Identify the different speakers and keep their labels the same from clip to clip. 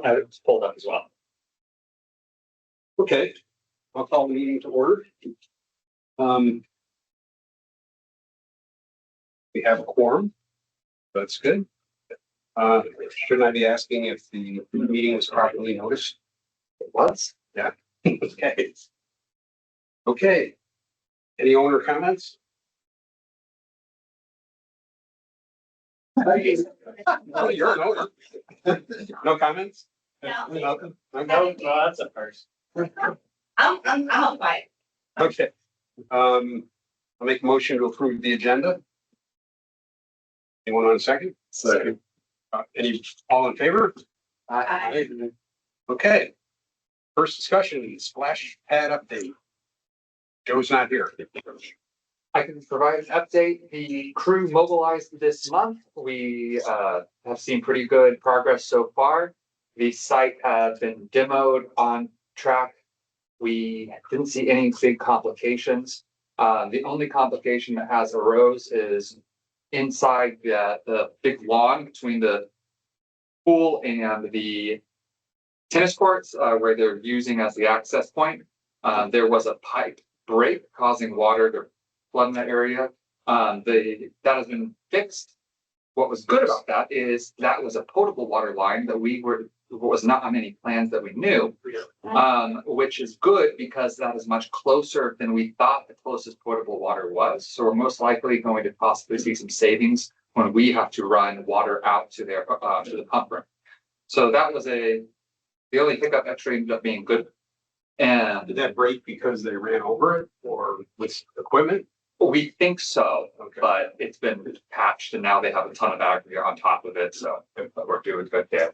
Speaker 1: I have it pulled up as well.
Speaker 2: Okay, I'll call the meeting to order. We have a quorum. That's good. Shouldn't I be asking if the meeting was properly noticed?
Speaker 1: It was.
Speaker 2: Yeah. Okay. Okay. Any owner comments? Oh, you're an owner. No comments?
Speaker 3: No.
Speaker 2: Nothing?
Speaker 1: No, that's a first.
Speaker 3: I'm quiet.
Speaker 2: Okay. I'll make a motion to approve the agenda. Anyone on a second?
Speaker 1: Second.
Speaker 2: Any, all in favor?
Speaker 3: Aye.
Speaker 2: Okay. First discussion, splash pad update. Joe's not here.
Speaker 4: I can provide an update. The crew mobilized this month. We have seen pretty good progress so far. The site has been demoed on track. We didn't see any big complications. The only complication that has arose is inside the big lawn between the pool and the tennis courts, where they're using as the access point. There was a pipe break causing water to flood in that area. That has been fixed. What was good about that is that was a potable water line that was not on any plans that we knew, which is good because that is much closer than we thought the closest potable water was. So we're most likely going to possibly see some savings when we have to run water out to their to the pump room. So that was the only hiccup actually ended up being good. And
Speaker 2: Did that break because they ran over it or with equipment?
Speaker 4: we think so,
Speaker 2: Okay.
Speaker 4: but it's been patched and now they have a ton of aggregate on top of it, so we're doing good there.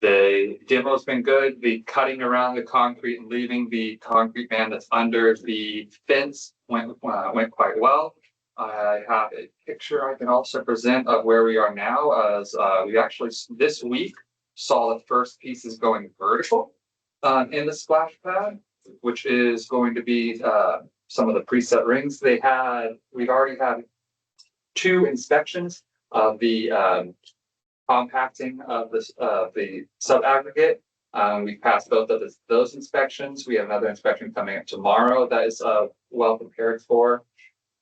Speaker 4: The demo's been good. The cutting around the concrete and leaving the concrete band that's under the fence went quite well. I have a picture I can also present of where we are now, as we actually this week saw the first pieces going vertical in the splash pad, which is going to be some of the preset rings. We've already had 2 inspections of the compacting of the sub aggregate. We passed both of those inspections. We have another inspection coming up tomorrow that is well prepared for.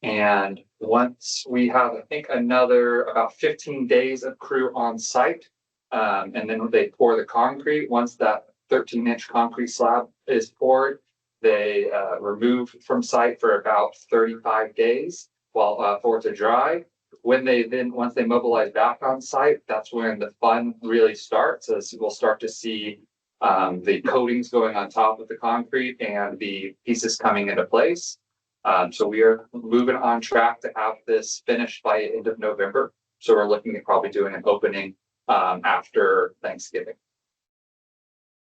Speaker 4: And once we have, I think, another about 15 days of crew on site, and then they pour the concrete. Once that 13-inch concrete slab is poured, they remove from site for about 35 days while for it to dry. Once they mobilize back on site, that's when the fun really starts, as we'll start to see the coatings going on top of the concrete and the pieces coming into place. So we are moving on track to have this finished by end of November. So we're looking at probably doing an opening after Thanksgiving.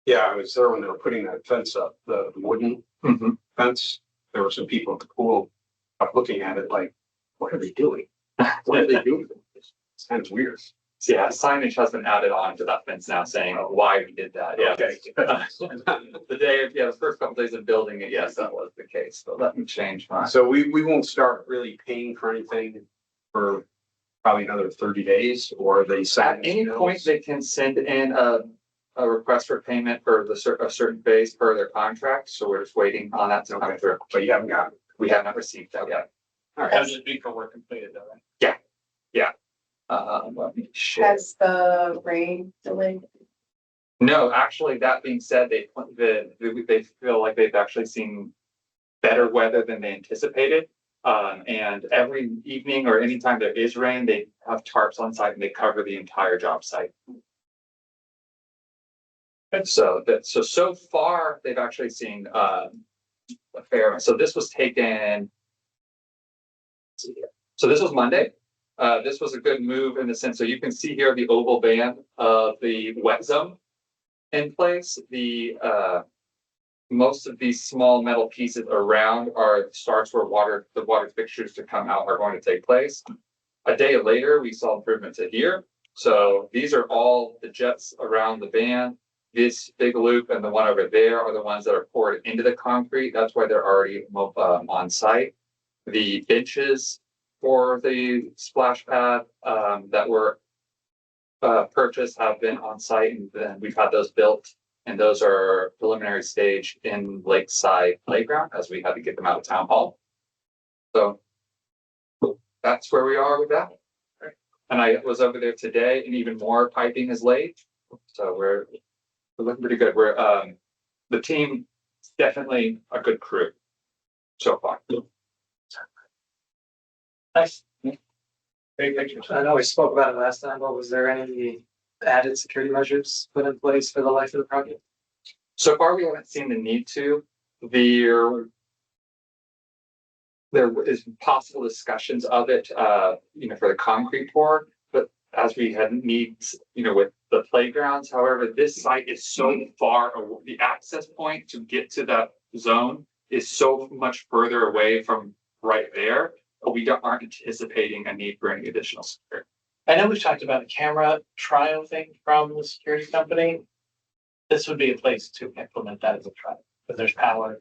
Speaker 2: Yeah, I was there when they were putting that fence up, the wooden fence. There were some people at the pool looking at it like, what are they doing? What are they doing? It's kind of weird.
Speaker 4: So yeah, signage has been added on to that fence now saying why we did that. Yeah.
Speaker 2: Okay.
Speaker 4: The first couple days of building it, yes, that was the case. But let me change mine.
Speaker 2: So we won't start really paying for anything for probably another 30 days, or they
Speaker 4: At any point, they can send in a request for payment for a certain phase per their contract. So we're just waiting on that to come through.
Speaker 2: But you haven't got it.
Speaker 4: We have not received that yet.
Speaker 2: All right.
Speaker 1: That was just before completed though, right?
Speaker 4: Let me share.
Speaker 3: Has the rain delayed?
Speaker 4: No, actually, that being said, they feel like they've actually seen better weather than they anticipated. And every evening or anytime there is rain, they have tarps on site and they cover the entire job site. And so far they've actually seen a fair. So this was taken. So this was Monday. This was a good move in the sense, so you can see here the oval band of the wet zone in place. Most of these small metal pieces around are starts where the water fixtures to come out are going to take place. A day later, we saw improvement to here. So these are all the jets around the band. This big loop and the one over there are the ones that are poured into the concrete. That's why they're already on site. The benches for the splash pad that were purchased have been on site, and then we've had those built. And those are preliminary stage in Lakeside Playground, as we had to get them out of town hall. So that's where we are with that. And I was over there today, and even more piping is laid. So we're looking pretty good. We're the team, definitely a good crew so far.
Speaker 1: Nice. Big pictures.
Speaker 5: I know we spoke about it last time, but was there any added security measures put in place for the life of the project?
Speaker 4: So far, we haven't seen the need to. There is possible discussions of it, for the concrete pour, but as we had needs, with the playgrounds. However, this site is so far, the access point to get to that zone is so much further away from right there. We aren't anticipating a need for any additional security.
Speaker 1: I know we've talked about a camera trial thing from the security company. This would be a place to implement that as a trial, but there's power.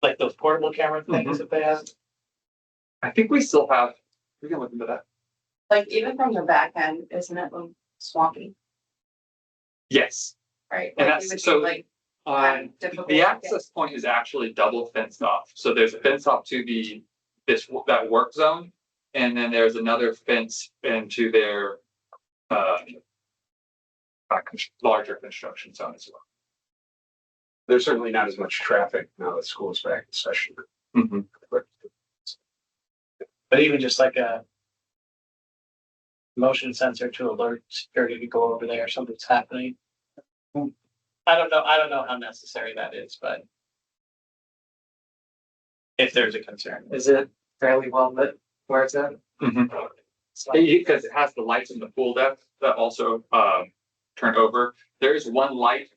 Speaker 1: Like those portable camera things that they have.
Speaker 4: I think we still have, we can look into that.
Speaker 3: Like even from the back end, isn't it swampy,
Speaker 4: Yes.
Speaker 3: right?
Speaker 4: And
Speaker 3: Like, you
Speaker 4: that's
Speaker 3: would
Speaker 4: so,
Speaker 3: be, like, difficult
Speaker 4: the
Speaker 3: to get.
Speaker 4: access point is actually double fenced off. So there's a fence off to that work zone. And then there's another fence into their larger construction zone as well.
Speaker 2: There's certainly not as much traffic now that school's back in session.
Speaker 1: But even just like a motion sensor to alert security to go over there, something's happening. I don't know how necessary that is, but if there's a concern.
Speaker 5: Is it fairly well lit where it's at?
Speaker 4: Because it has the lights in the pool deck that also turn over. There is one light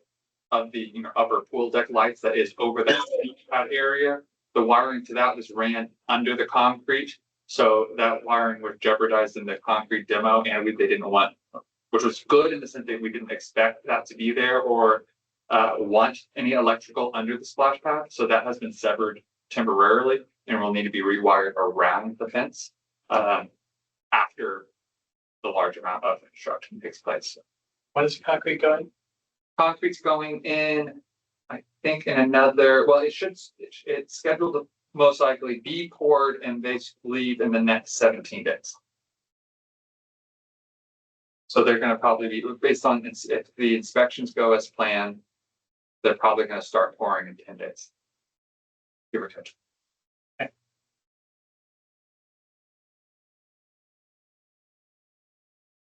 Speaker 4: of the upper pool deck lights that is over that pad area. The wiring to that was ran under the concrete. So that wiring was jeopardized in the concrete demo, and they didn't want, which was good in the sense that we didn't expect that to be there or want any electrical under the splash pad. So that has been severed temporarily and will need to be rewired around the fence after the large amount of construction takes place.
Speaker 1: When is the concrete going?
Speaker 4: Concrete's going in, I think in it's scheduled to most likely be poured and they leave in the next 17 days. So they're gonna probably be, based on if the inspections go as planned, they're probably gonna start pouring in 10 days. Give or take.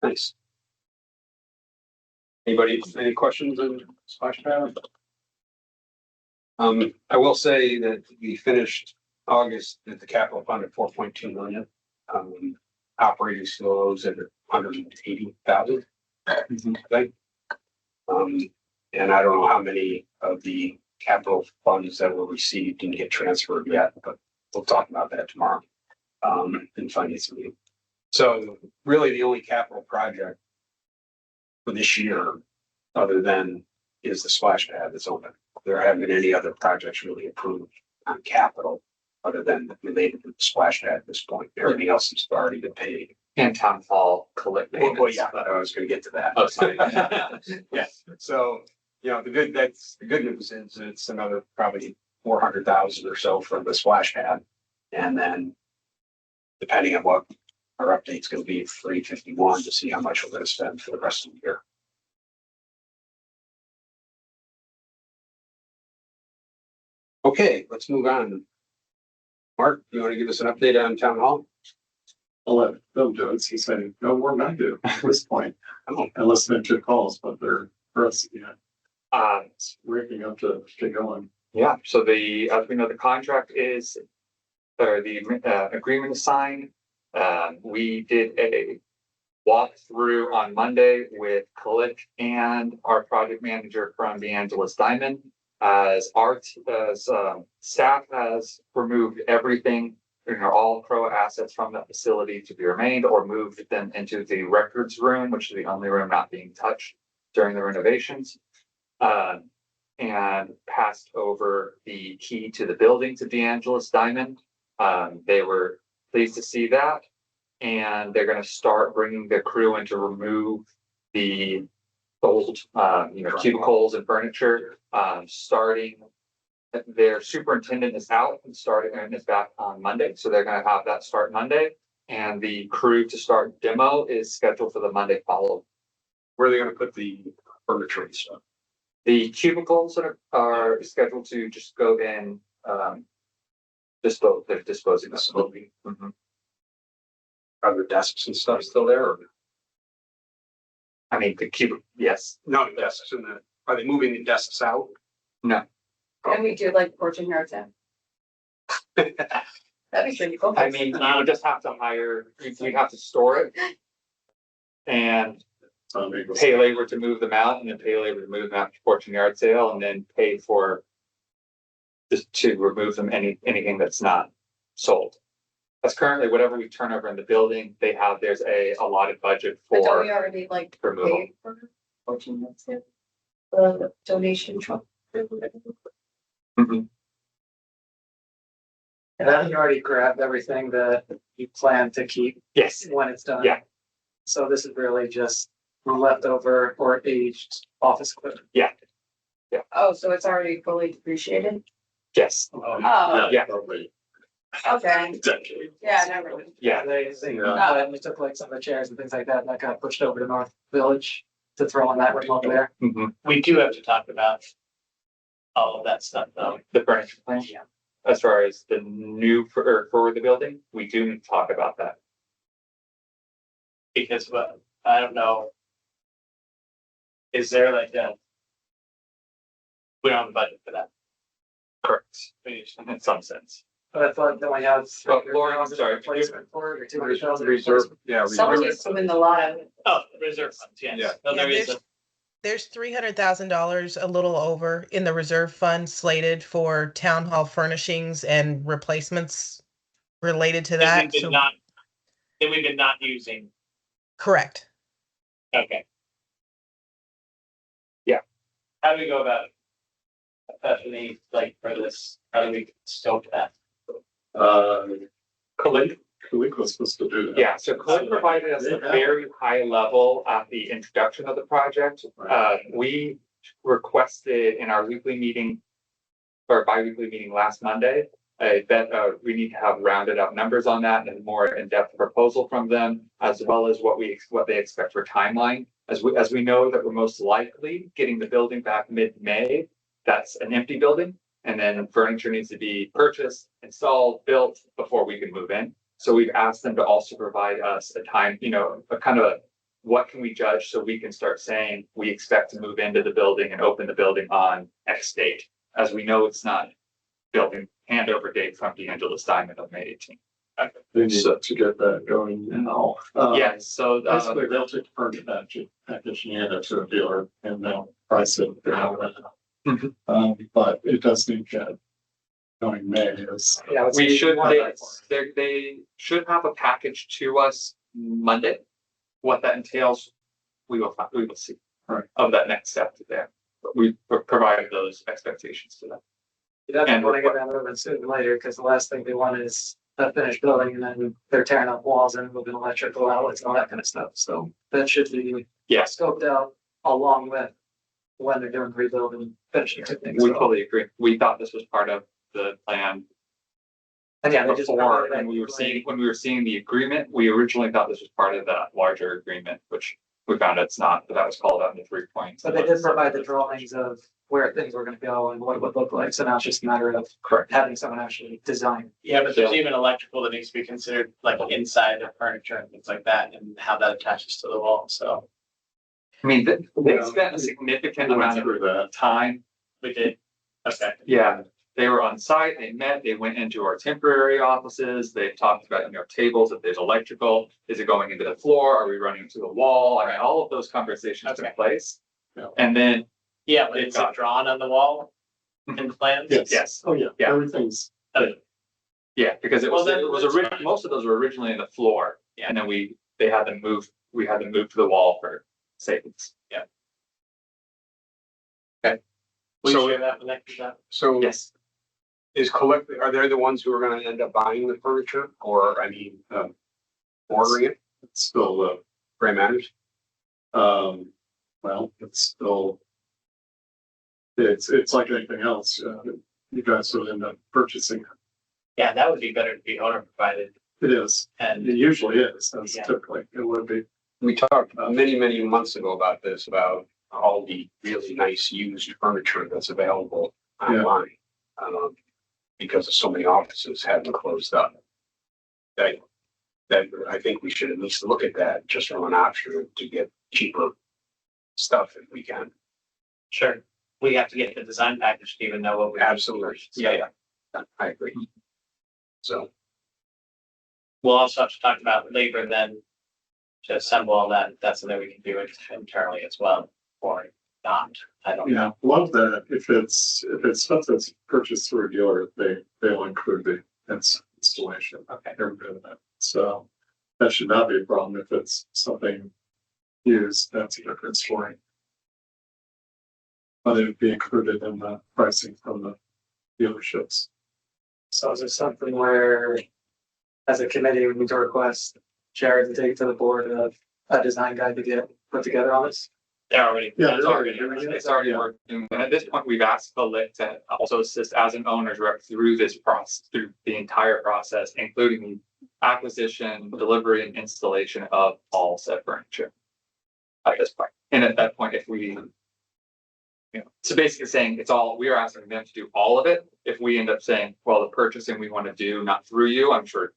Speaker 2: Nice. Anybody, any questions on splash pad? I will say that we finished August at the capital fund at 4.2 million. Operating still owes at 180,000. I think. And I don't know how many of the capital funds that were received didn't get transferred yet, but we'll talk about that tomorrow. In finance meeting. So really the only capital project for this year, other than is the splash pad that's open. There haven't been any other projects really approved on capital other than related to the splash pad at this point. Everything else has already been paid.
Speaker 4: And town hall collect payments.
Speaker 2: Well, yeah, I was gonna get to that.
Speaker 4: Oh, sorry.
Speaker 2: Yes, so, the good news is it's another probably 400,000 or so from the splash pad. And then depending on what our update's gonna be, 351 to see how much we're gonna spend for the rest of the year. Okay, let's move on. Mark, you want to give us an update on town hall?
Speaker 6: I'll let Bill do it. He's saying no more than I do at this point.
Speaker 2: Oh.
Speaker 6: Unless they get calls, but they're for us, it's raking up to get going.
Speaker 4: Yeah, so as we know, the contract is, or the agreement is signed. We did a walkthrough on Monday with Click and our project manager from DeAngelis Diamond. As staff has removed everything, all Crow assets from that facility to be remained or moved them into the records room, which is the only room not being touched during the renovations. And passed over the key to the building to DeAngelis Diamond. They were pleased to see that. And they're going to start bringing the crew in to remove the old, cubicles and furniture, starting. Their superintendent is out and is back on Monday, so they're gonna have that start Monday. And the crew to start demo is scheduled for the Monday following.
Speaker 2: Where are they gonna put the furniture and stuff?
Speaker 4: The cubicles are scheduled to just go in, they're disposing of. Mhm.
Speaker 2: Are there desks and stuff still there or?
Speaker 4: I mean, the cubicle, yes,
Speaker 2: No, desks in the, are they moving the desks out?
Speaker 4: no,
Speaker 3: And we do like Fortune Yards in. That'd be pretty cool.
Speaker 4: I mean, you would just have to hire, you'd have to store it. And pay labor to move them out, and then pay labor to move them out to Fortune Yard Sale, and then pay for just to remove them, anything that's not sold. That's currently whatever we turn over in the building, there's a allotted budget
Speaker 3: But don't we
Speaker 4: for
Speaker 3: already like
Speaker 4: removal.
Speaker 3: pay for Fortune Yards Sale? The donation truck.
Speaker 4: Mhm.
Speaker 5: And then you already grabbed everything that you plan to keep
Speaker 4: Yes,
Speaker 5: when it's done.
Speaker 4: Yeah.
Speaker 5: So this is really just leftover or aged office equipment.
Speaker 3: Oh, so it's already fully depreciated?
Speaker 4: yes,
Speaker 3: Oh,
Speaker 4: Yeah.
Speaker 6: Probably
Speaker 3: okay.
Speaker 6: decade.
Speaker 3: Yeah, never mind.
Speaker 4: yeah,
Speaker 5: We took like some of the chairs and things like that, and that got pushed over to North Village to throw in that room over there.
Speaker 4: mhm.
Speaker 1: We do have to talk about all of that stuff though.
Speaker 4: The furniture plan.
Speaker 1: Yeah.
Speaker 4: As far as the new for the building, we do need to talk about that.
Speaker 1: Because, well, I don't know. Is there like we don't have a budget for that.
Speaker 4: Correct.
Speaker 1: We just-
Speaker 4: In some sense.
Speaker 5: But I thought that we have.
Speaker 4: Oh, Lauren, I'm sorry.
Speaker 5: Replacement for it, or 200,000
Speaker 2: Reserve, yeah.
Speaker 3: Someone
Speaker 2: reserve.
Speaker 3: needs to win the lot.
Speaker 1: Oh, reserve funds, yes.
Speaker 2: Yeah.
Speaker 1: No, there
Speaker 7: Yeah,
Speaker 1: is a,
Speaker 7: There's $300,000, a little over, in the reserve fund slated for town hall furnishings and replacements related to
Speaker 1: that
Speaker 7: that.
Speaker 1: we've been
Speaker 7: So-
Speaker 1: not, that we've been not using.
Speaker 7: Correct.
Speaker 1: Okay.
Speaker 4: Yeah.
Speaker 1: How do we go about it? Especially like for this, how do we scope that?
Speaker 6: Kalik was supposed to do that.
Speaker 4: Yeah, so Clint provided us a very high level at the introduction of the project. We requested in our weekly meeting or bi-weekly meeting last Monday, that we need to have rounded up numbers on that and more in-depth proposal from them, as well as what they expect for timeline. As we know that we're most likely getting the building back mid-May. That's an empty building, and then furniture needs to be purchased, installed, built before we can move in. So we've asked them to also provide us a time, a kind of what can we judge so we can start saying we expect to move into the building and open the building on X date. As we know, it's not building handover date from D'Angelo Steinman of May 18th.
Speaker 6: They need to get that going now.
Speaker 4: Yeah, so
Speaker 6: Basically, they'll take the furniture package and hand it to a dealer and they'll price it.
Speaker 4: Mhm.
Speaker 6: But it does need that going May is.
Speaker 5: Yeah, it's-
Speaker 4: we should, they should have a package to us Monday. What that entails, we will see.
Speaker 6: Right.
Speaker 4: Of that next step there, but we provided those expectations to them.
Speaker 5: You definitely
Speaker 4: And
Speaker 5: want to get that moving sooner than later, because the last thing they want is a finished building and then they're tearing up walls and moving electrical outlets and all that kind of stuff. So that should be
Speaker 4: Yes,
Speaker 5: scoped out along with when they're doing rebuild and finishing things.
Speaker 4: we
Speaker 5: So-
Speaker 4: fully agree. We thought this was part of the plan
Speaker 5: And yeah, they just.
Speaker 4: before,
Speaker 5: provided
Speaker 4: when we were
Speaker 5: that,
Speaker 4: when we were seeing the agreement, we originally thought this was part of that larger agreement, which we found it's not, but that was called out in the 3 points.
Speaker 5: But they did provide the drawings of where things were gonna go and what it would look like. So now it's just a matter of having someone actually design.
Speaker 1: Yeah, but there's even electrical that needs to be considered like inside of furniture and things like that and how that attaches to the wall, so
Speaker 4: I mean, they
Speaker 6: Yeah.
Speaker 4: spent a significant
Speaker 6: Went
Speaker 4: amount
Speaker 6: through
Speaker 4: of
Speaker 6: that.
Speaker 4: time.
Speaker 1: we did. Okay.
Speaker 4: Yeah, they were on site, they met, they went into our temporary offices, they talked about, tables, if there's electrical, is it going into the floor, are we running to the wall? I mean, all of those conversations
Speaker 1: Okay.
Speaker 4: took place.
Speaker 6: Yeah.
Speaker 4: And then,
Speaker 1: Yeah, but it's drawn on the wall in plans?
Speaker 4: yes,
Speaker 6: Oh, yeah.
Speaker 4: Yeah.
Speaker 6: Everything's.
Speaker 1: Okay.
Speaker 4: yeah, because
Speaker 1: Well, then
Speaker 4: originally, most of those were originally in the floor.
Speaker 1: Yeah.
Speaker 4: And then we had them move to the wall for savings.
Speaker 1: Will you
Speaker 2: So-
Speaker 1: share that with next time?
Speaker 2: So
Speaker 4: Yes,
Speaker 2: are they the ones who are gonna end up buying the furniture or, ordering it?
Speaker 6: It's still,
Speaker 2: Gray Matters?
Speaker 6: Well, it's still. It's like anything else, you guys will end up purchasing,
Speaker 1: Yeah, that would be better to be owner provided
Speaker 6: it is,
Speaker 1: and.
Speaker 6: it usually is, that's
Speaker 1: Yeah.
Speaker 6: typically, it would be.
Speaker 2: We talked many months ago about this, about all the really nice used furniture that's available
Speaker 6: Yeah.
Speaker 2: online. Because so many offices haven't closed up. That I think we should at least look at that just from an option to get cheaper stuff if we can.
Speaker 1: Sure, we have to get the design package to even know what we.
Speaker 2: Absolutely. Yeah. I agree. So,
Speaker 1: We'll also have to talk about labor then. To assemble all that, that's something we can do it internally as well, or not, I don't know.
Speaker 6: Yeah, love that, if it's stuff that's purchased through a dealer, they'll include the installation,
Speaker 1: Okay,
Speaker 6: every bit of that, so. That should not be a problem if it's something used, that's a different story. But it would be included in the pricing from the dealerships.
Speaker 5: So is there something where, as a committee, we need to request Jared to take to the board a design guide to get put together on this?
Speaker 1: they're already.
Speaker 6: Yeah,
Speaker 1: that's
Speaker 6: they're
Speaker 1: already.
Speaker 4: It's already working, and at this point, we've asked Colette to also assist as an owner's rep through this process, through the entire process, including the acquisition, delivery, and installation of all said furniture. At this point, and at that point, if we. So basically saying it's all, we are asking them to do all of it. If we end up saying, well, the purchasing we want to do, not through you, I'm sure.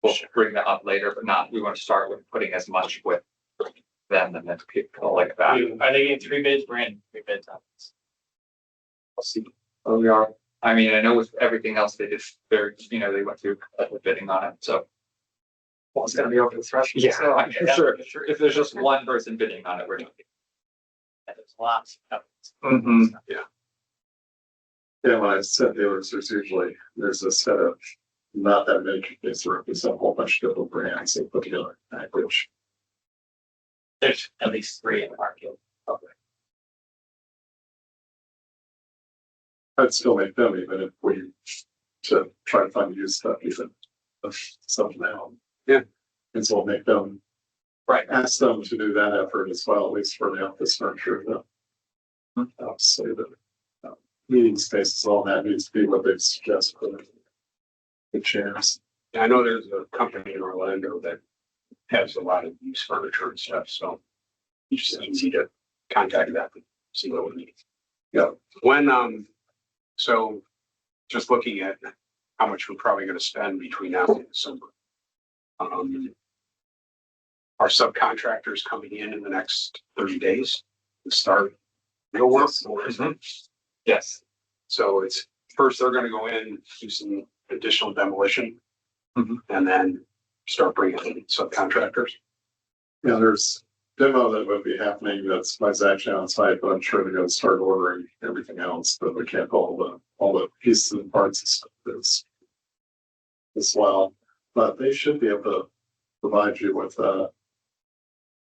Speaker 4: We'll bring that up later, but not, we want to start with putting as much with them and then people like that.
Speaker 1: Are they getting 3 bids? We're in 3 bids on this.
Speaker 4: We'll see. Oh, we are. I mean, I know with everything else, they just, they're, they went through bidding on it, so.
Speaker 5: Well, it's gonna be over the threshold.
Speaker 4: Yeah,
Speaker 5: So,
Speaker 4: I'm sure. If there's just one person bidding on it, we're not.
Speaker 1: There's lots of
Speaker 4: Mhm.
Speaker 6: Yeah, when I said dealers, there's a set of, not that many companies that represent a whole bunch of different brands and put together a package.
Speaker 1: There's at least 3 in the market.
Speaker 6: I'd still make them even if we, to try to find used stuff, even of some now.
Speaker 2: Yeah.
Speaker 6: And so we'll make them.
Speaker 1: Right.
Speaker 6: Ask them to do that effort as well, at least for the office furniture, say that. Meeting spaces, all that needs to be what they've suggested for the chairs.
Speaker 2: I know there's a company in Orlando that has a lot of used furniture and stuff, so. It's just easy to contact them, and see what we need.
Speaker 6: Yeah.
Speaker 2: When, so just looking at how much we're probably gonna spend between now and December. Our subcontractors coming in the next 30 days to start real work.
Speaker 4: Yes.
Speaker 2: So it's, first they're gonna go in, do some additional demolition.
Speaker 4: Mhm.
Speaker 2: And then start bringing in subcontractors.
Speaker 6: Yeah, there's demo that would be happening that's actually on site, but I'm sure they're gonna start ordering everything else, but we can't all the pieces and parts and stuff that's. As well, but they should be able to provide you with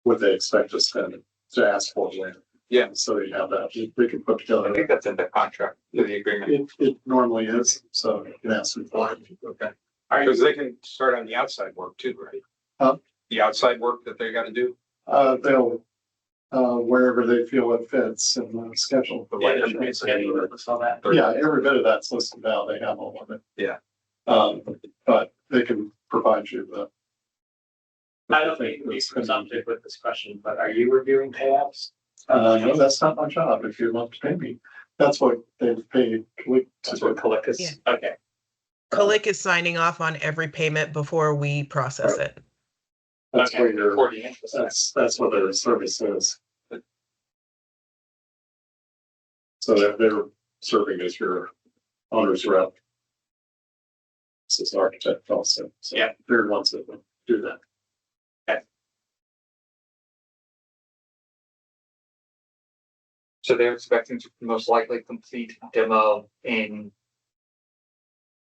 Speaker 6: what they expect to spend, to ask for when.
Speaker 2: Yeah.
Speaker 6: So you have that, they can put
Speaker 4: I
Speaker 6: together.
Speaker 4: think that's in the contract, to the agreement.
Speaker 6: It normally is, so you can ask them for it.
Speaker 2: Okay. Because they can start on the outside work too, right?
Speaker 6: Huh?
Speaker 2: The outside work that they gotta do.
Speaker 6: They'll, wherever they feel it fits in the schedule.
Speaker 2: The
Speaker 1: Yeah,
Speaker 2: light
Speaker 1: there's a schedule with all that.
Speaker 6: Yeah, every bit of that's listed out, they have all of it.
Speaker 2: Yeah.
Speaker 6: But they can provide you the.
Speaker 1: I don't think we presumptive with this question, but are you reviewing payouts?
Speaker 6: No, that's not my job, if you want to pay me, that's what they've paid.
Speaker 4: That's what Colette is.
Speaker 7: Yeah.
Speaker 1: Okay,
Speaker 7: Colic is signing off on every payment before we process it.
Speaker 6: That's
Speaker 1: Okay.
Speaker 6: where your,
Speaker 4: For the interest.
Speaker 6: that's what their service is. So they're serving as your owner's rep. This is architect also, so
Speaker 1: Yeah.
Speaker 6: they're the ones that would do that.
Speaker 4: So they're expecting to most likely complete demo in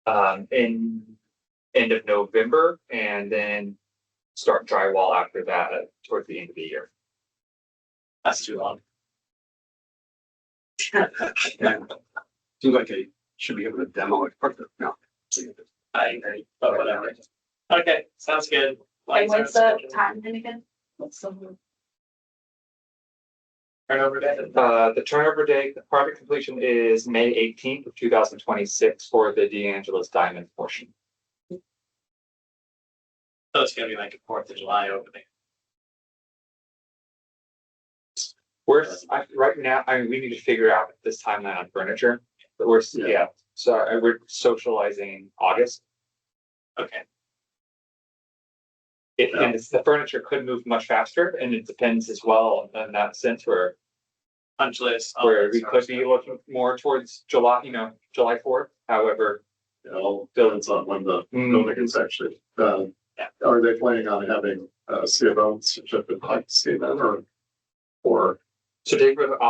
Speaker 4: end of November and then start drywall after that towards the end of the year.
Speaker 1: that's too long.
Speaker 2: Seems like they should be able to demo it quicker. No.
Speaker 1: I agree, but whatever. Okay, sounds good.
Speaker 3: And what's the time then again? What's the?
Speaker 5: Turnover day.
Speaker 4: The turnover date, the project completion is May 18th of 2026 for the D'Angelo's Diamond portion.
Speaker 1: So it's gonna be like a 4th of July opening.
Speaker 4: Right now, I mean, we need to figure out this timeline on furniture, but
Speaker 6: Yeah.
Speaker 4: yeah, so we're socializing August.
Speaker 1: Okay,
Speaker 4: And the furniture could move much faster, and it depends as well in that sense where
Speaker 1: punch list. all
Speaker 4: where
Speaker 1: that
Speaker 4: we
Speaker 1: sort
Speaker 4: could
Speaker 1: of
Speaker 4: be
Speaker 1: stuff.
Speaker 4: looking more towards July, July 4th. However,
Speaker 6: It all depends on when the
Speaker 4: Mm.
Speaker 6: building is actually done.
Speaker 1: Yeah.
Speaker 6: Are they planning on having C of O certificate like see that or,
Speaker 4: certificate of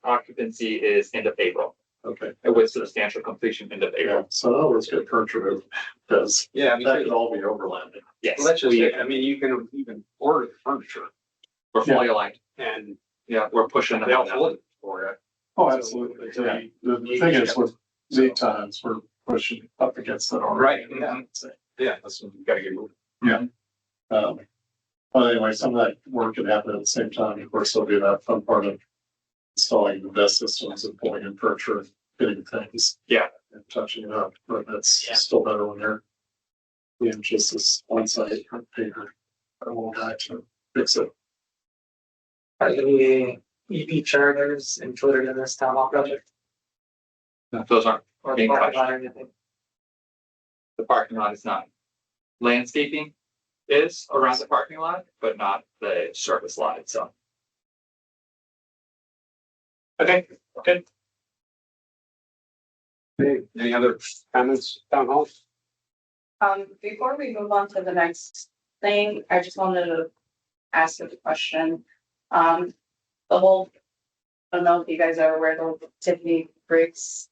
Speaker 4: occupancy is end of April,
Speaker 6: okay.
Speaker 4: with substantial completion end of
Speaker 6: Yeah,
Speaker 4: April.
Speaker 6: so let's get furniture because
Speaker 2: Yeah,
Speaker 6: that could all be overlapping.
Speaker 4: Yes,
Speaker 2: let's just, I mean, you can even order the furniture
Speaker 4: we're fully aligned.
Speaker 2: and
Speaker 4: Yeah, we're pushing them
Speaker 2: they'll
Speaker 4: on that.
Speaker 2: hold it for it.
Speaker 6: Oh, absolutely. Yeah. The thing is with lead times, we're pushing up against that already.
Speaker 2: Right, yeah. Yeah, that's, you gotta get moving.
Speaker 6: But anyway, some of that work can happen at the same time. Of course, there'll be that fun part of installing the best systems and pulling in furniture, getting things.
Speaker 4: Yeah.
Speaker 6: And touching it up, but that's
Speaker 1: Yeah.
Speaker 6: still better when they're in just this on site paper. I will guy to fix it.
Speaker 5: Are the EV chargers included in this town hall project?
Speaker 4: Those aren't,
Speaker 5: Or the
Speaker 4: Being
Speaker 5: parking
Speaker 4: touched.
Speaker 5: lot or anything?
Speaker 4: the parking lot is not. Landscaping is around the parking lot, but not the service lot itself.
Speaker 1: Okay, good.
Speaker 2: Okay, any other comments, town hall?
Speaker 3: Before we move on to the next thing, I just wanted to ask a question. The whole, I don't know if you guys are aware of the Tiffany Briggs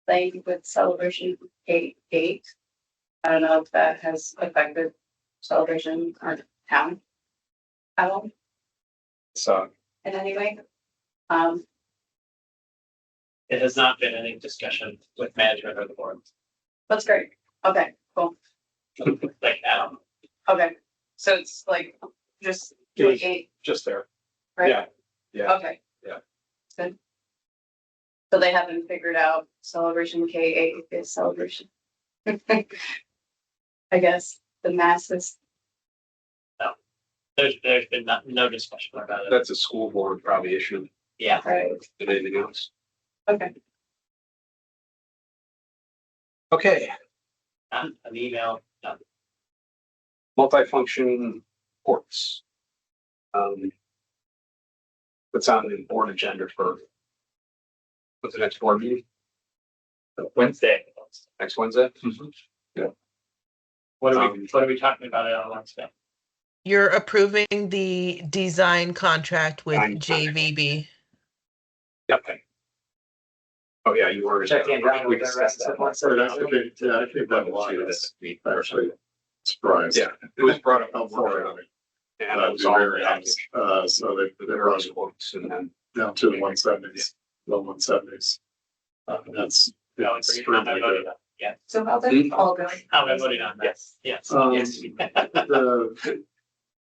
Speaker 3: thing with Celebration K8. I don't know if that has affected Celebration or the town at all
Speaker 2: So,
Speaker 3: in any way.
Speaker 1: It has not been any discussion with management or the board,
Speaker 3: That's great. Okay, cool.
Speaker 1: like,
Speaker 3: Okay, so it's like just K8,
Speaker 2: just there.
Speaker 3: right?
Speaker 2: Yeah, yeah.
Speaker 3: Okay.
Speaker 2: Yeah.
Speaker 3: Good. So they haven't figured out Celebration K8 is celebration. I guess the masses,
Speaker 1: there's been no discussion about it.
Speaker 2: That's a school board probably issue,
Speaker 1: Yeah,
Speaker 3: right?
Speaker 2: than anything else.
Speaker 3: Okay,
Speaker 2: Okay,
Speaker 1: not an email, no.
Speaker 2: multifunction ports. What's on the board agenda for? What's the next board meeting?
Speaker 4: Wednesday.
Speaker 2: Next Wednesday?
Speaker 1: What are we talking about it on Wednesday?
Speaker 7: You're approving the design contract with
Speaker 2: Design
Speaker 7: JVB.
Speaker 2: Okay. Oh, yeah, you were.
Speaker 5: Check in, right,
Speaker 2: We
Speaker 5: with the
Speaker 2: discussed
Speaker 5: rest of
Speaker 2: that.
Speaker 5: what's-
Speaker 6: But I think that a lot of us actually surprised.
Speaker 2: Yeah, it was brought up.
Speaker 6: How far, I mean,
Speaker 2: And it was all
Speaker 6: very honest. So they're
Speaker 2: There was
Speaker 6: running
Speaker 2: quotes and then.
Speaker 6: down to the 170s, low 170s. That's
Speaker 1: No, it's not
Speaker 6: extremely
Speaker 1: voted
Speaker 6: good.
Speaker 1: on. Yeah,
Speaker 3: so how's it all going?
Speaker 1: how am I voting on that?
Speaker 4: Yes.
Speaker 1: Yes, yes.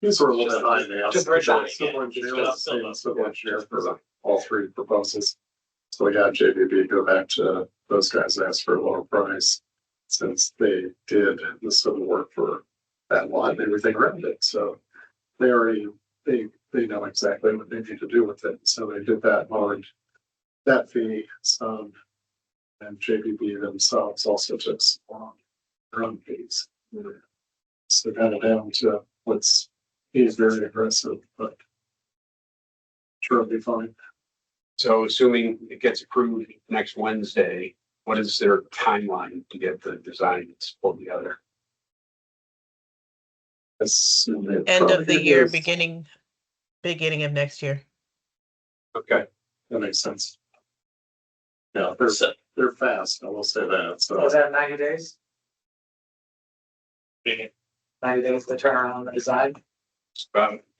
Speaker 6: These were a little bit high now.
Speaker 1: Just very high,
Speaker 6: Civil
Speaker 1: yeah.
Speaker 6: engineer,
Speaker 1: Just
Speaker 6: was the
Speaker 1: so
Speaker 6: civil engineer for all three proposals. So we got JVB go back to those guys, asked for a lower price. Since they did the civil work for that lot and everything around it, so they already, they know exactly what they need to do with it, so they did that, lowered that fee some. And JVB themselves also took some on their own fees. So kind of down to what's, he's very aggressive, but sure it'll be fine.
Speaker 2: So assuming it gets approved next Wednesday, what is their timeline to get the designs pulled together?
Speaker 7: End of the year, beginning of next year.
Speaker 2: Okay,
Speaker 6: That makes sense. Yeah, they're fast, I will say that,
Speaker 5: So is
Speaker 6: so.
Speaker 5: that 90 days? 90 days to turn around the design,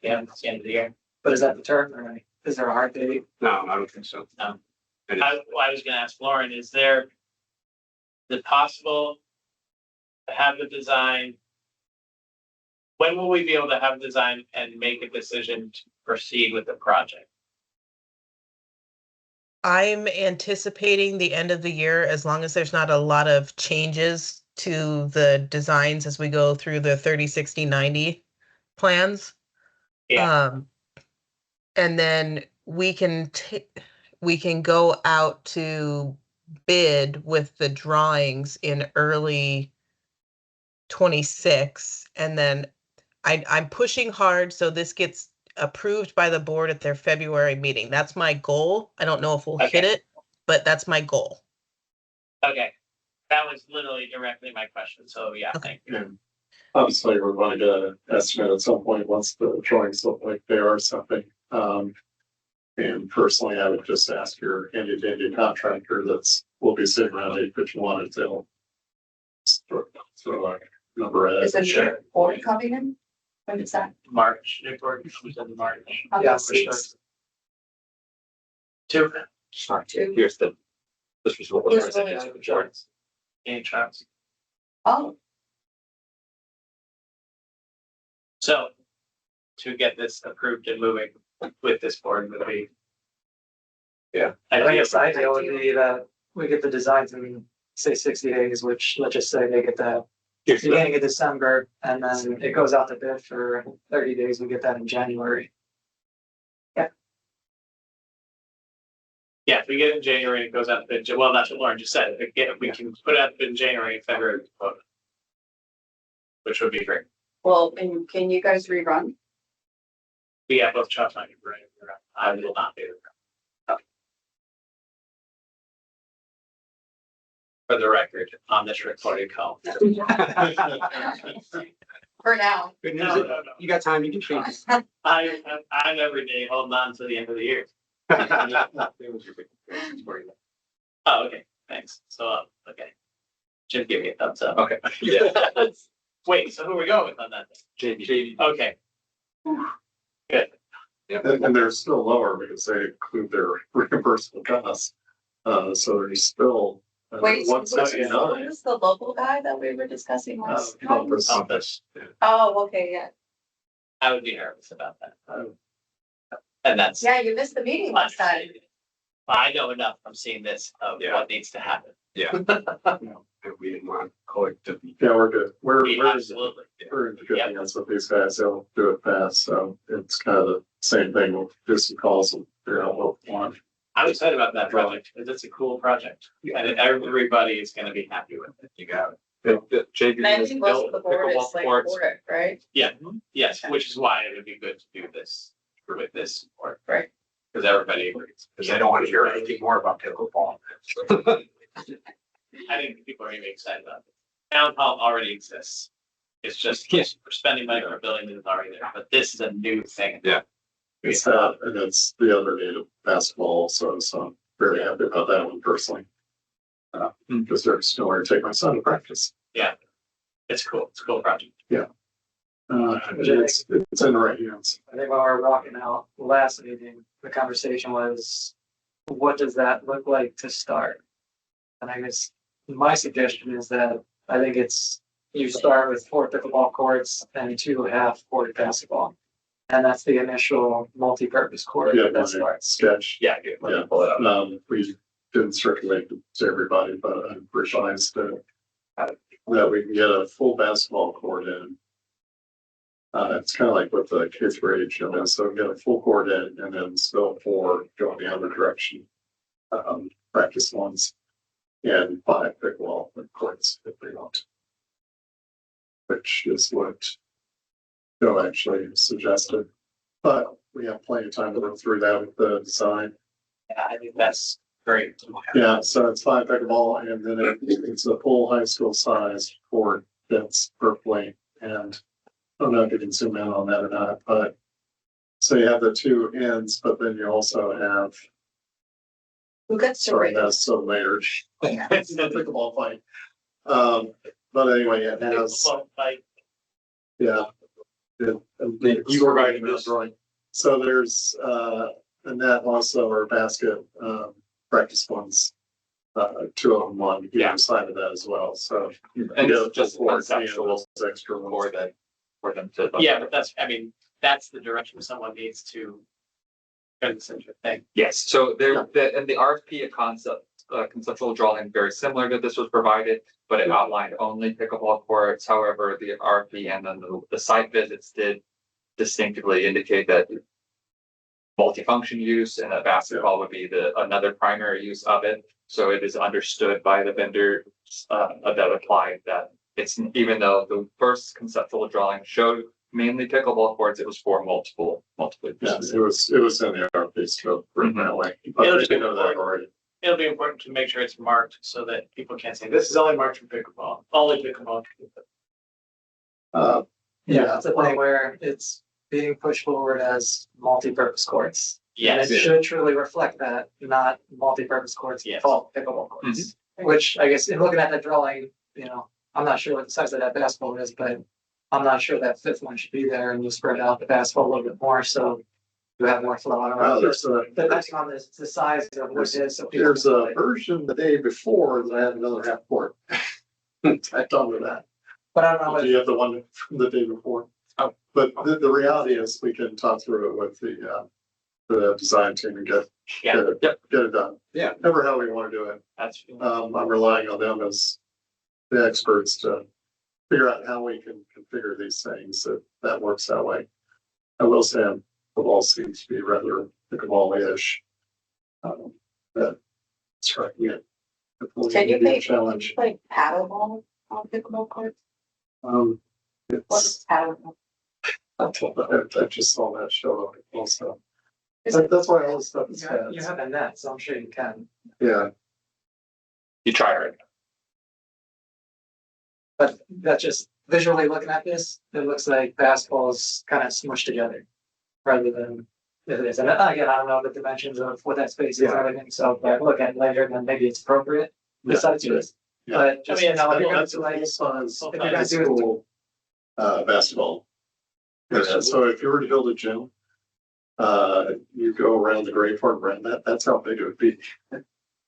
Speaker 1: Yeah, it's the end of the year.
Speaker 5: but is that the turn or is there a hard date?
Speaker 2: no, I don't think so.
Speaker 1: No.
Speaker 2: And it's-
Speaker 1: I was gonna ask Lauren, is it possible to have the design? When will we be able to have design and make a decision to proceed with the project?
Speaker 7: I'm anticipating the end of the year, as long as there's not a lot of changes to the designs as we go through the 30, 60, 90 plans.
Speaker 1: Yeah.
Speaker 7: And then we can go out to bid with the drawings in early 26. And then I'm pushing hard so this gets approved by the board at their February meeting. That's my goal. I don't know if we'll hit
Speaker 1: Okay.
Speaker 7: it, but that's my goal.
Speaker 1: Okay, that was literally directly my question, so yeah,
Speaker 7: Okay.
Speaker 1: thank you.
Speaker 6: And obviously, we're going to get an estimate at some point once the drawings look like they are something. And personally, I would just ask your handy contractor will be sitting around 851 if they'll throw a number at
Speaker 3: Is
Speaker 6: it.
Speaker 3: the
Speaker 1: Sure.
Speaker 3: board coming in? When is that?
Speaker 1: March, Newport comes in March.
Speaker 3: On
Speaker 5: Yeah,
Speaker 3: the
Speaker 5: for sure.
Speaker 3: seats?
Speaker 1: Two.
Speaker 2: Sorry,
Speaker 3: Two.
Speaker 2: here's this was what
Speaker 3: Who's
Speaker 2: was.
Speaker 3: really-
Speaker 1: Shorts. Any trucks.
Speaker 3: Oh,
Speaker 1: So to get this approved and moving with this board would be.
Speaker 2: Yeah.
Speaker 5: I think it's
Speaker 3: Ideal.
Speaker 5: ideal would be that we get the designs in, say, 60 days, which let's just say they get that
Speaker 2: Here's the,
Speaker 5: beginning of December, and then it goes out to bid for 30 days, we get that in January.
Speaker 1: Yeah, if we get it in January, it goes out to bid, well, that's what Lauren just said, if we can put it out in January, February. we can vote it. Which would be great.
Speaker 3: well, and can you guys rerun?
Speaker 1: We have both Chuck and I, right? I will not be there. For the record, on this recorded call.
Speaker 3: For now.
Speaker 2: good
Speaker 1: No,
Speaker 2: news,
Speaker 1: no, no.
Speaker 2: you got time, you can change.
Speaker 1: I'm every day holding on to the end of the year. Oh, okay, thanks. So, okay. Jim, give me a thumbs up.
Speaker 2: Okay, yeah,
Speaker 1: Wait, so who are we going with on that?
Speaker 2: JD.
Speaker 1: Okay. Good.
Speaker 6: And they're still lower because they include their reimbursable costs. So there's still.
Speaker 3: Wait,
Speaker 6: One
Speaker 3: who's
Speaker 6: sixty-nine.
Speaker 3: who's the local guy that we were discussing last time?
Speaker 1: Compass.
Speaker 3: Oh, okay, yeah.
Speaker 1: I would be nervous about that. And that's.
Speaker 3: Yeah, you missed the meeting last time.
Speaker 1: I know enough from seeing this of
Speaker 2: Yeah.
Speaker 1: what needs to happen.
Speaker 2: Yeah. And we didn't want collectively.
Speaker 6: Yeah, we're good. We're
Speaker 1: Absolutely.
Speaker 6: we're in good hands with these guys. They'll do it fast. So it's kind of the same thing. We'll do some calls and figure out what we want.
Speaker 1: I'm excited about that project, because it's a cool project, and everybody is gonna be happy with it.
Speaker 2: You got it. JD.
Speaker 3: And I think most of the board is like
Speaker 1: Boards.
Speaker 3: for it, right?
Speaker 1: Yeah, yes, which is why it would be good to do this with this board.
Speaker 3: Right.
Speaker 1: Because everybody agrees.
Speaker 2: Because I don't want to hear anything more about pickleball.
Speaker 1: I think people are even excited about it. Town hall already exists. It's just,
Speaker 2: Yes.
Speaker 1: we're spending money for a building that is already there, but this is a new thing.
Speaker 2: Yeah.
Speaker 6: It's that, and it's the other native basketball also, so I'm very happy about that one personally. Because there's still where to take my son to practice.
Speaker 1: It's cool. It's a cool project.
Speaker 6: It's in the right hands.
Speaker 5: I think while we were walking out last meeting, the conversation was, what does that look like to start? And I guess my suggestion is that I think you start with 4 pickleball courts and 2 half-court basketball. And that's the initial multi-purpose court
Speaker 6: Yeah,
Speaker 5: that
Speaker 6: my
Speaker 5: starts.
Speaker 6: sketch.
Speaker 1: Yeah, good.
Speaker 6: Let me pull it up. We didn't circulate it to everybody, but I'm realized that we can get a full basketball court in. It's kind of like with the kids grade, so we get a full court in and then still 4 going the other direction. Practice ones and 5 pickleball courts if they want. Which is what Joe actually suggested, but we have plenty of time to work through that with the design.
Speaker 1: Yeah, I think that's great.
Speaker 6: Yeah, so it's 5 pickleball and then it's a full high school size court that's perfectly, and I don't know if you can zoom in on that or not, but so you have the 2 ends, but then you also have,
Speaker 3: Who gets to
Speaker 6: sorry,
Speaker 3: rate?
Speaker 6: that's so layered. It's a pickleball fight. But anyway, it has,
Speaker 1: Like,
Speaker 6: yeah.
Speaker 2: You were writing this.
Speaker 6: Drawing. So there's a net also or basket practice ones. 2 of them on either side of that as well, so.
Speaker 4: And
Speaker 6: Yeah,
Speaker 4: it's just
Speaker 6: four,
Speaker 4: conceptual
Speaker 6: those extra ones.
Speaker 4: for them to.
Speaker 1: yeah, but that's, I mean, that's the direction someone needs to Or the same thing.
Speaker 4: Yes, so there, in the RFP, a conceptual drawing very similar to this was provided, but it outlined only pickleball courts. However, the RFP and then the site visits did distinctively indicate that multifunction use and that basketball would be another primary use of it. So it is understood by the vendor that applied that it's, even though the first conceptual drawing showed mainly pickleball courts, it was for multiple
Speaker 6: Yes,
Speaker 4: uses.
Speaker 6: it was in the RFP scope written that way. But
Speaker 1: It'll
Speaker 6: I
Speaker 1: just
Speaker 6: didn't
Speaker 1: be
Speaker 6: know that already.
Speaker 1: It'll be important to make sure it's marked so that people can't say, this is only marked for pickleball, only pickleball.
Speaker 5: Yeah, it's a thing where it's being pushed forward as multi-purpose courts.
Speaker 1: Yes,
Speaker 5: And it should truly reflect that, not multi-purpose courts,
Speaker 1: Yes.
Speaker 5: default pickleball courts. Which I guess in looking at the drawing, I'm not sure what the size of that basketball is, but I'm not sure that fifth one should be there and you spread out the basketball a little bit more, so you have more flow. I don't know.
Speaker 6: There's a,
Speaker 5: Depending on the size of what it is. So people
Speaker 6: there's
Speaker 5: can
Speaker 6: a
Speaker 5: play.
Speaker 6: version the day before that I had another half court. I told her that.
Speaker 5: But I don't know.
Speaker 6: Do you have the one from the day before?
Speaker 1: Oh.
Speaker 6: But the reality is we can talk through it with the design team and get
Speaker 1: yeah,
Speaker 6: it done.
Speaker 2: Yeah.
Speaker 6: Never how we want to do it.
Speaker 1: that's.
Speaker 6: I'm relying on them as the experts to figure out how we can configure these things that works that way. I will say the ball seems to be rather pickleball-ish. That's right, yeah.
Speaker 3: Can you
Speaker 6: Be a
Speaker 3: make,
Speaker 6: challenge?
Speaker 3: like paddleball on pickleball courts?
Speaker 6: It's,
Speaker 3: What's paddleball?
Speaker 6: I just saw that show up also. That's why all this stuff is
Speaker 5: You have a net, so I'm sure you can.
Speaker 6: Yeah,
Speaker 4: You try it.
Speaker 5: But that's just visually looking at this, it looks like basketball is kind of smushed together. Rather than it is. And again, I don't know the dimensions of what that space is and everything, so if I look at it later, then maybe it's appropriate. Besides this.
Speaker 6: Yeah.
Speaker 5: But just, if you're gonna
Speaker 6: that's
Speaker 5: do
Speaker 6: a
Speaker 5: like,
Speaker 6: full size
Speaker 5: if you're gonna
Speaker 6: high
Speaker 5: do it,
Speaker 6: school basketball. Yeah, so if you were to build a gym, you go around the gray part around that's how big it would be.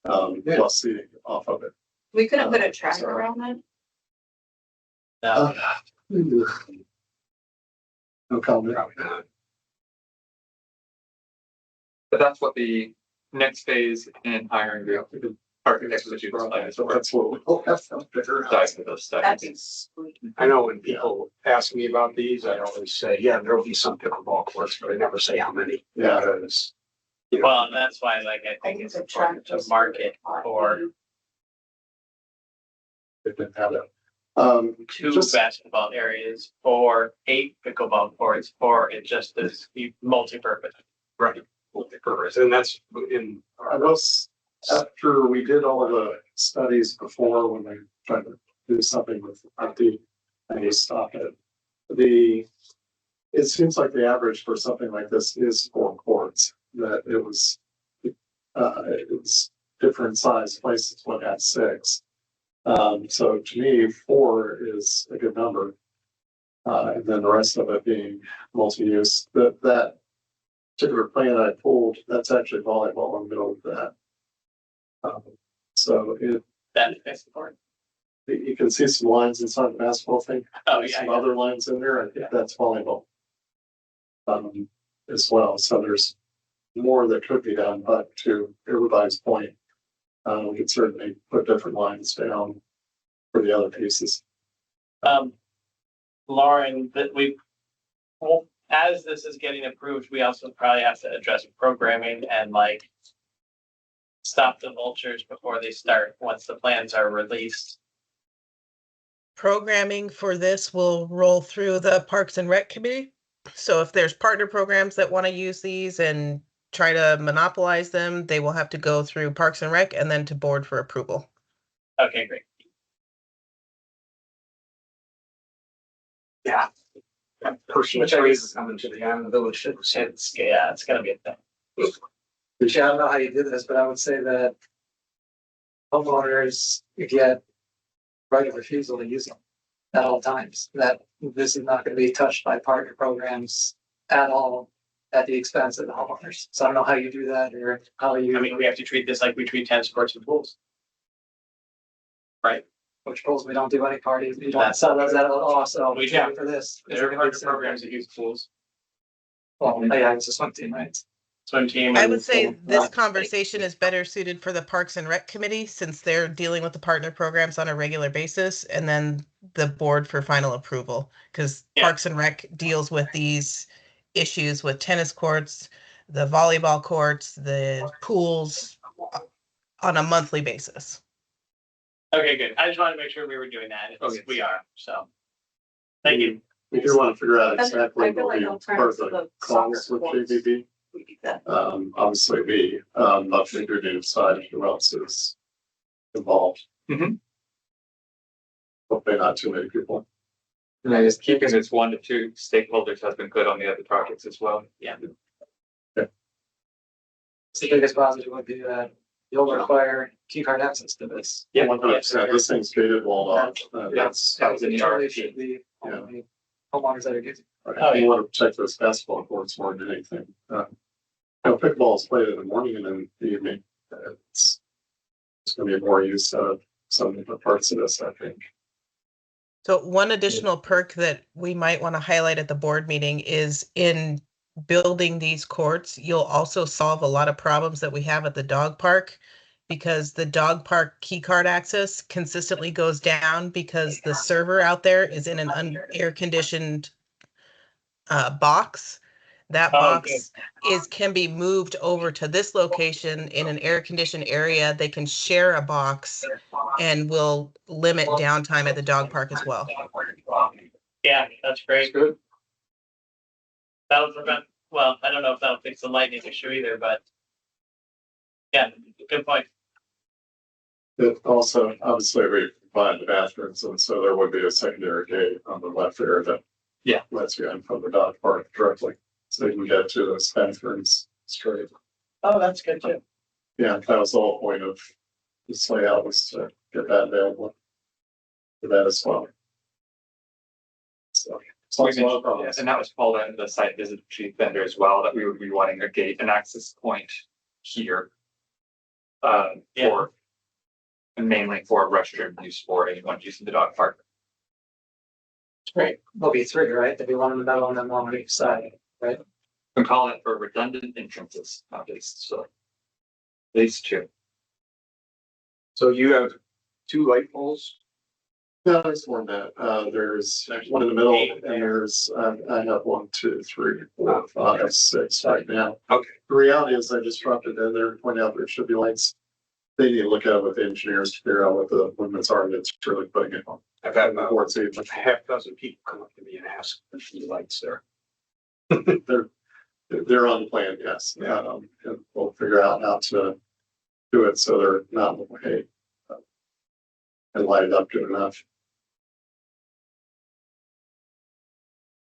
Speaker 6: Plus seating off of it.
Speaker 3: We couldn't put a track
Speaker 6: sorry.
Speaker 3: around that?
Speaker 1: No,
Speaker 6: No comment.
Speaker 2: Probably not.
Speaker 4: But that's what the next phase in hiring the architects would do.
Speaker 6: So that's what we'll have to figure out.
Speaker 4: Dive into those
Speaker 3: That'd
Speaker 4: studies.
Speaker 3: be sweet.
Speaker 2: I know when people ask me about these, I always say, yeah, there'll be some pickleball courts, but I never say how many.
Speaker 6: Yeah.
Speaker 2: Because, you know,
Speaker 1: well, and that's why, like, I think it's important to market for
Speaker 6: They didn't have it.
Speaker 1: 2
Speaker 6: Just-
Speaker 1: basketball areas or 8 pickleball courts, or it just is multi-purpose.
Speaker 2: right, multi-purpose, and that's in.
Speaker 6: I was, after we did all the studies before, when we tried to do something with IT, I need to stop it. It seems like the average for something like this is 4 courts, that it was different size places, one had 6. So to me, 4 is a good number. And then the rest of it being multi-use, that particular plan I pulled, that's actually volleyball in the middle of that. So
Speaker 1: That is important.
Speaker 6: you can see some lines inside the basketball thing.
Speaker 1: Oh,
Speaker 6: There's
Speaker 1: yeah,
Speaker 6: some
Speaker 1: yeah.
Speaker 6: other lines in there. I think that's volleyball. As well. So there's more that could be done, but to everybody's point, we could certainly put different lines down for the other pieces.
Speaker 1: Lauren, well, as this is getting approved, we also probably have to address programming and like stop the vultures before they start, once the plans are released.
Speaker 7: Programming for this will roll through the Parks and Rec Committee. So if there's partner programs that want to use these and try to monopolize them, they will have to go through Parks and Rec and then to board for approval.
Speaker 1: Okay, great.
Speaker 2: Yeah. Personal choice is coming to the end of the village.
Speaker 1: It's gonna be a thing.
Speaker 5: which I don't know how you did this, but I would say that homeowners get right of refusal to use them at all times, that this is not gonna be touched by partner programs at all at the expense of the homeowners. So I don't know how you do that or how you.
Speaker 1: I mean, we have to treat this like we treat tennis courts and pools. Right?
Speaker 5: Which pools, we don't do any parties, we don't sell those at all, so
Speaker 1: We
Speaker 5: yeah,
Speaker 1: do.
Speaker 5: for this.
Speaker 1: There are partner programs that use pools.
Speaker 5: Well, yeah, it's a swim team, right?
Speaker 1: swim team.
Speaker 7: I
Speaker 1: and
Speaker 7: would say
Speaker 1: so-
Speaker 7: this conversation is better suited for the Parks and Rec Committee since they're dealing with the partner programs on a regular basis, and then the board for final approval. Because
Speaker 1: Yeah.
Speaker 7: Parks and Rec deals with these issues with tennis courts, the volleyball courts, the pools on a monthly basis.
Speaker 1: Okay, good. I just wanted to make sure we were doing that.
Speaker 4: Oh, yes.
Speaker 1: We are, so. Thank you.
Speaker 6: We do want to figure out
Speaker 3: And I
Speaker 6: exactly
Speaker 3: feel
Speaker 6: what
Speaker 3: like
Speaker 6: we
Speaker 3: in
Speaker 6: part
Speaker 3: terms
Speaker 6: of
Speaker 3: of
Speaker 6: the
Speaker 3: the
Speaker 6: calls
Speaker 3: soccer
Speaker 6: with
Speaker 3: courts,
Speaker 6: JVB.
Speaker 3: we do that.
Speaker 6: Obviously me, but we do need to decide who else is involved.
Speaker 4: Mhm.
Speaker 6: Hopefully not too many people.
Speaker 4: And I just keeping this 1 to 2 stakeholders has been good on the other projects as well.
Speaker 1: Yeah.
Speaker 5: The biggest positive would be that you'll require key card access to this.
Speaker 4: Yeah,
Speaker 6: 100%. This thing's gated, walled off.
Speaker 4: Yes, that was in the
Speaker 5: Charlie
Speaker 4: RFP.
Speaker 5: should be only homeowners that are using.
Speaker 6: Right.
Speaker 1: Oh,
Speaker 6: You
Speaker 1: yeah.
Speaker 6: want to protect those basketball courts more than anything. Pickleball is played in the morning and in the evening. It's going to be more use out of some of the parts of this, I think.
Speaker 7: So one additional perk that we might want to highlight at the board meeting is in building these courts, you'll also solve a lot of problems that we have at the dog park. Because the dog park key card access consistently goes down because the server out there is in an air conditioned box. That
Speaker 1: Oh,
Speaker 7: box can be moved over to this location in an air conditioned area. They can share a box and will limit downtime at the dog park as well.
Speaker 1: Yeah, that's great.
Speaker 4: Good.
Speaker 1: That'll prevent, well, I don't know if that'll fix the lightning issue either, but. Yeah, good point.
Speaker 6: It also, obviously, we provide the bathrooms, and so there would be a secondary gate on the left there that
Speaker 4: Yeah.
Speaker 6: lets you in from the dog park directly, so you can get to those bathrooms straight.
Speaker 1: Oh, that's good too.
Speaker 6: Yeah, that was the whole point of this layout, was to get that available for that as well. So. solves a lot of problems.
Speaker 4: And that was called out in the site visit chief vendor as well, that we would be wanting a gate, an access point here.
Speaker 1: Yeah.
Speaker 4: For. And mainly for restroom use for anyone using the dog park.
Speaker 1: Great.
Speaker 5: There'll be 3, right? There'll be one in the middle and then one on each side, right?
Speaker 4: We call it for redundant entrances, not least, so. At least 2.
Speaker 2: So you have 2 light poles?
Speaker 6: No, there's more than that. There's one in the middle, and there's, I have 1, 2, 3, 4, 5, 6 right now.
Speaker 4: Okay.
Speaker 6: The reality is I just dropped it in there and pointed out there should be lights. They need to look at it with the engineers to figure out what the limits are that's really putting it on.
Speaker 2: I've had about
Speaker 6: Board seat.
Speaker 2: half dozen people come up to me and ask if the lights there.
Speaker 6: They're on the plan, yes. And we'll figure out how to do it so they're not in the way. And light it up good enough.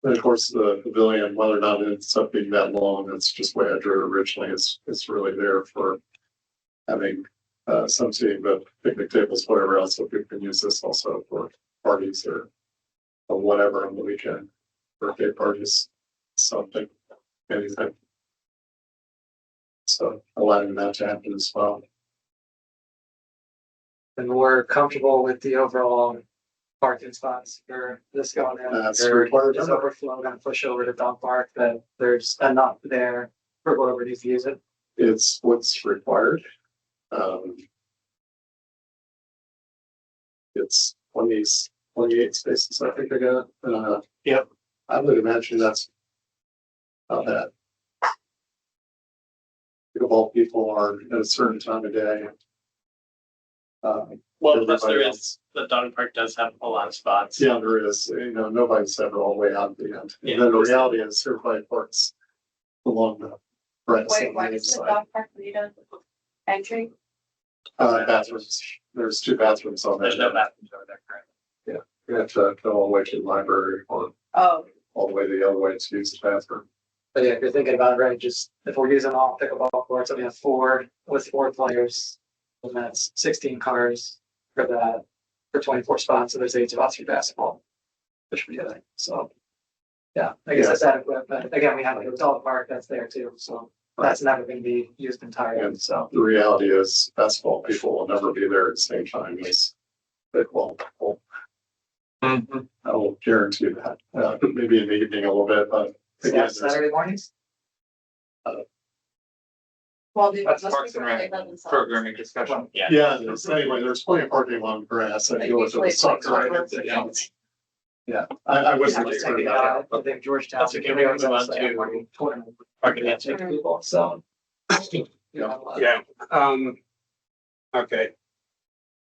Speaker 6: And of course, the pavilion, whether or not it's up being that long, it's just way I drew it originally, it's really there for having some seating, but picnic tables, whatever else, so people can use this also for parties or whatever on the weekend, birthday parties, something, anything. So allowing that to happen as well.
Speaker 5: And we're comfortable with the overall parking spots for this going in.
Speaker 6: That's
Speaker 5: Or
Speaker 6: required.
Speaker 5: is overflow gonna push over to dog park that there's enough there for whoever needs to use it?
Speaker 6: It's what's required. It's 28 spaces, I think I got.
Speaker 1: Yep.
Speaker 6: I would imagine that's not bad. Pickleball people are at a certain time of day.
Speaker 1: Well, plus there
Speaker 6: everybody
Speaker 1: is, the dog park does have a lot of spots.
Speaker 6: Yeah, there is, nobody's ever all the way out at the end.
Speaker 1: Yeah.
Speaker 6: And then the reality is everybody parks along the right
Speaker 3: Wait,
Speaker 6: side.
Speaker 3: why does the dog park need a entry?
Speaker 6: Bathrooms, there's 2 bathrooms on
Speaker 1: There's
Speaker 6: there.
Speaker 1: no bathrooms over there currently.
Speaker 6: You have to go all the way to the library or
Speaker 3: Oh,
Speaker 6: all the way the other way to use the bathroom.
Speaker 5: But yeah, if you're thinking about it, right, just if we're using all pickleball courts, we have 4 with 4 players. And that's 16 cars for that, for 24 spots, so there's 8 spots for basketball. Which would be good, so. Yeah, I guess that's adequate, but again, we have a dog park that's there too, so that's never gonna be used entirely, so.
Speaker 6: The reality is basketball people will never be there at the same time as pickleball people. I will guarantee that. Maybe in the evening a little bit, but again, there's
Speaker 5: Saturday mornings?
Speaker 3: Well, the.
Speaker 4: That's
Speaker 3: most
Speaker 4: Parks and
Speaker 3: people
Speaker 4: Rec
Speaker 3: take that themselves.
Speaker 4: programming discussion.
Speaker 1: Yeah.
Speaker 6: Yeah, anyway, there's plenty of parking along grass. I
Speaker 3: Like,
Speaker 6: go to
Speaker 3: usually
Speaker 6: the
Speaker 3: it's like
Speaker 6: soccer.
Speaker 3: roads
Speaker 6: Right?
Speaker 3: or
Speaker 4: Yeah.
Speaker 3: something.
Speaker 6: Yeah, I wasn't
Speaker 5: Yeah,
Speaker 6: concerned about that.
Speaker 5: I think Georgetown.
Speaker 1: That's okay, we can move on to parking
Speaker 5: Yeah,
Speaker 1: answer.
Speaker 5: take people, so.
Speaker 2: Yeah, okay.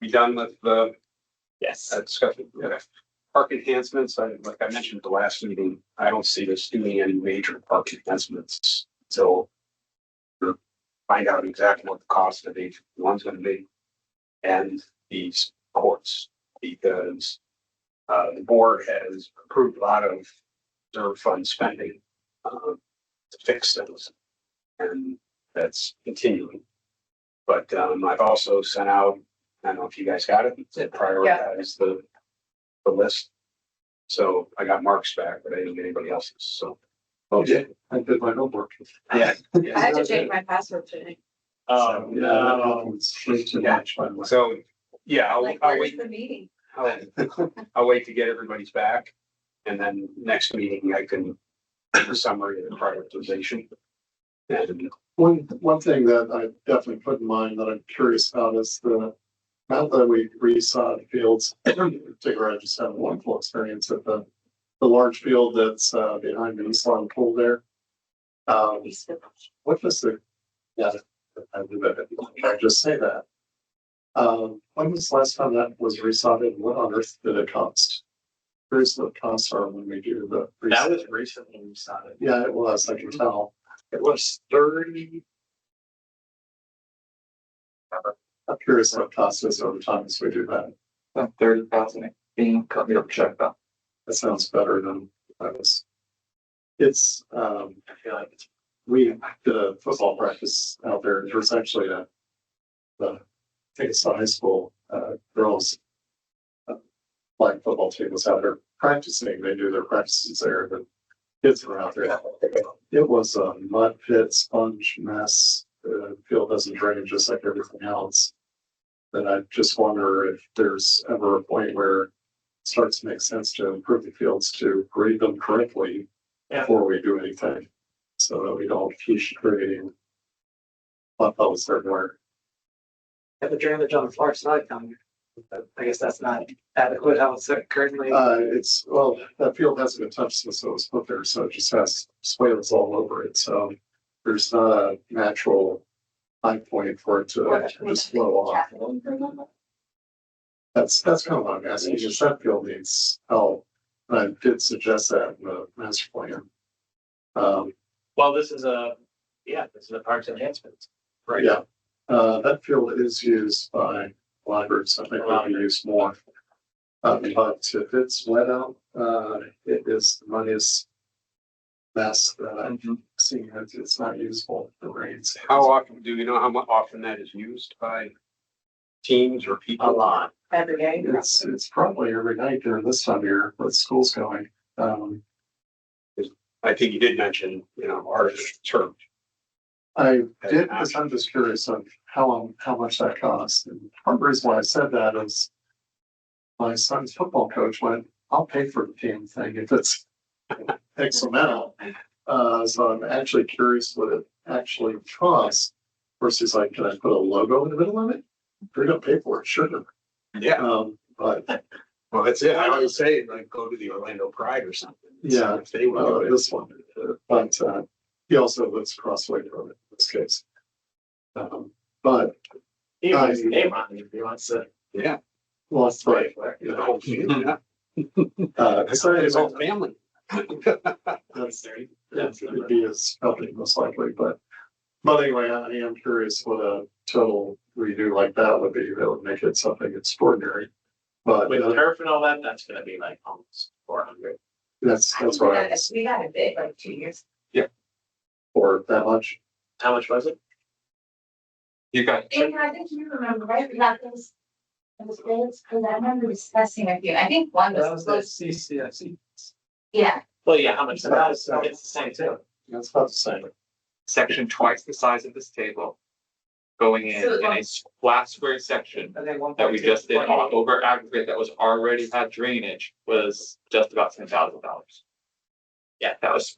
Speaker 2: We done with the
Speaker 1: Yes.
Speaker 2: discussion? Okay. Park enhancements, like I mentioned at the last meeting, I don't see us doing any major park enhancements until we find out exactly what the cost of each one's gonna be and these courts, because the board has approved a lot of reserve fund spending to fix things, and that's continuing. But I've also sent out, I don't know if you guys got it, to prioritize the list. So I got Mark's back, but I didn't get anybody else's, so.
Speaker 6: Okay, I did my homework.
Speaker 2: Yeah.
Speaker 3: I had to change my password today.
Speaker 1: Oh,
Speaker 6: Yeah, that
Speaker 1: no.
Speaker 6: happens way too much, by the way.
Speaker 2: So, yeah,
Speaker 3: Like,
Speaker 2: I'll
Speaker 3: where's
Speaker 2: wait,
Speaker 3: the meeting?
Speaker 2: I'll wait to get everybody's back. And then next meeting, I can do a summary of the prioritization. And
Speaker 6: One thing that I definitely put in mind that I'm curious about is now that we resod the fields, in particular, I just had a wonderful experience at the large field that's behind the East Lawn Pool there. What was the, yeah, I just say that. When was the last time that was resodded? What on earth did it cost? Here's what costs are when we do the.
Speaker 1: That was recently decided.
Speaker 6: Yeah, it was, I can tell.
Speaker 4: It was 30.
Speaker 6: I'm curious what cost is over time as we do that.
Speaker 4: 30,000 being cut me up check that.
Speaker 6: That sounds better than I was. It's,
Speaker 1: I feel like it's.
Speaker 6: we did a football practice out there. There was actually I think it's the high school, girls. Flag football team was out there practicing. They do their practices there. The kids were out there. It was a mud pit, sponge mess. The field doesn't drain just like everything else. But I just wonder if there's ever a point where it starts to make sense to improve the fields to grade them correctly before we do anything. So that we don't keep creating mud puddles everywhere.
Speaker 5: Have the drainage on the far side coming. I guess that's not adequate how it's currently.
Speaker 6: It's, well, that field hasn't been touched since it was put there, so it just has swales all over it, so there's not a natural high point for it to just flow off. That's kind of what I'm asking, is that field needs help, and I did suggest that in the master plan.
Speaker 1: Well, this is a parks enhancement. Right.
Speaker 6: Yeah, that field is used by libraries, I think it'll be used more. But if it's wet out, it is the money's mess that I'm seeing, it's not usable for rains.
Speaker 2: how often, do you know how often that is used by teams or people?
Speaker 1: A lot.
Speaker 3: Every day.
Speaker 6: It's probably every night during this time of year with schools going.
Speaker 2: I think you did mention, our term.
Speaker 6: I did, because I'm just curious of how much that costs. And part of the reason why I said that is my son's football coach went, I'll pay for the team thing if it's X amount. So I'm actually curious what it actually costs. First, he's like, can I put a logo in the middle of it? If you're gonna pay for it, sure.
Speaker 2: Yeah,
Speaker 6: But
Speaker 2: well, that's it. I always say, like, go to the Orlando Pride or something.
Speaker 6: yeah,
Speaker 2: If they want to.
Speaker 6: this one, but he also lives across the way from it in this case. But
Speaker 1: He has his name on it if he wants to.
Speaker 2: Yeah.
Speaker 6: well, that's right.
Speaker 2: The whole field, yeah.
Speaker 6: So
Speaker 2: His whole
Speaker 6: anyway,
Speaker 2: family.
Speaker 6: that's it'd be his company most likely, but anyway, I am curious what a total redo like that would be. That would make it something extraordinary. But
Speaker 1: With turf and all that, that's gonna be like almost 400.
Speaker 6: that's what I was,
Speaker 3: We got a bid like 2 years.
Speaker 6: for that much.
Speaker 1: How much was it?
Speaker 4: You got,
Speaker 8: And I think you remember, right, we got those bids, because I remember discussing a few, I think one
Speaker 5: That
Speaker 8: was
Speaker 5: was the
Speaker 8: supposed,
Speaker 5: CCFC.
Speaker 8: yeah,
Speaker 1: Well, yeah, how much? It's the same too.
Speaker 6: That's about the same.
Speaker 4: section twice the size of this table. Going in a flat square section
Speaker 5: I think one.
Speaker 4: that we just did over aggregate that was already had drainage was just about $10,000. Yeah, that was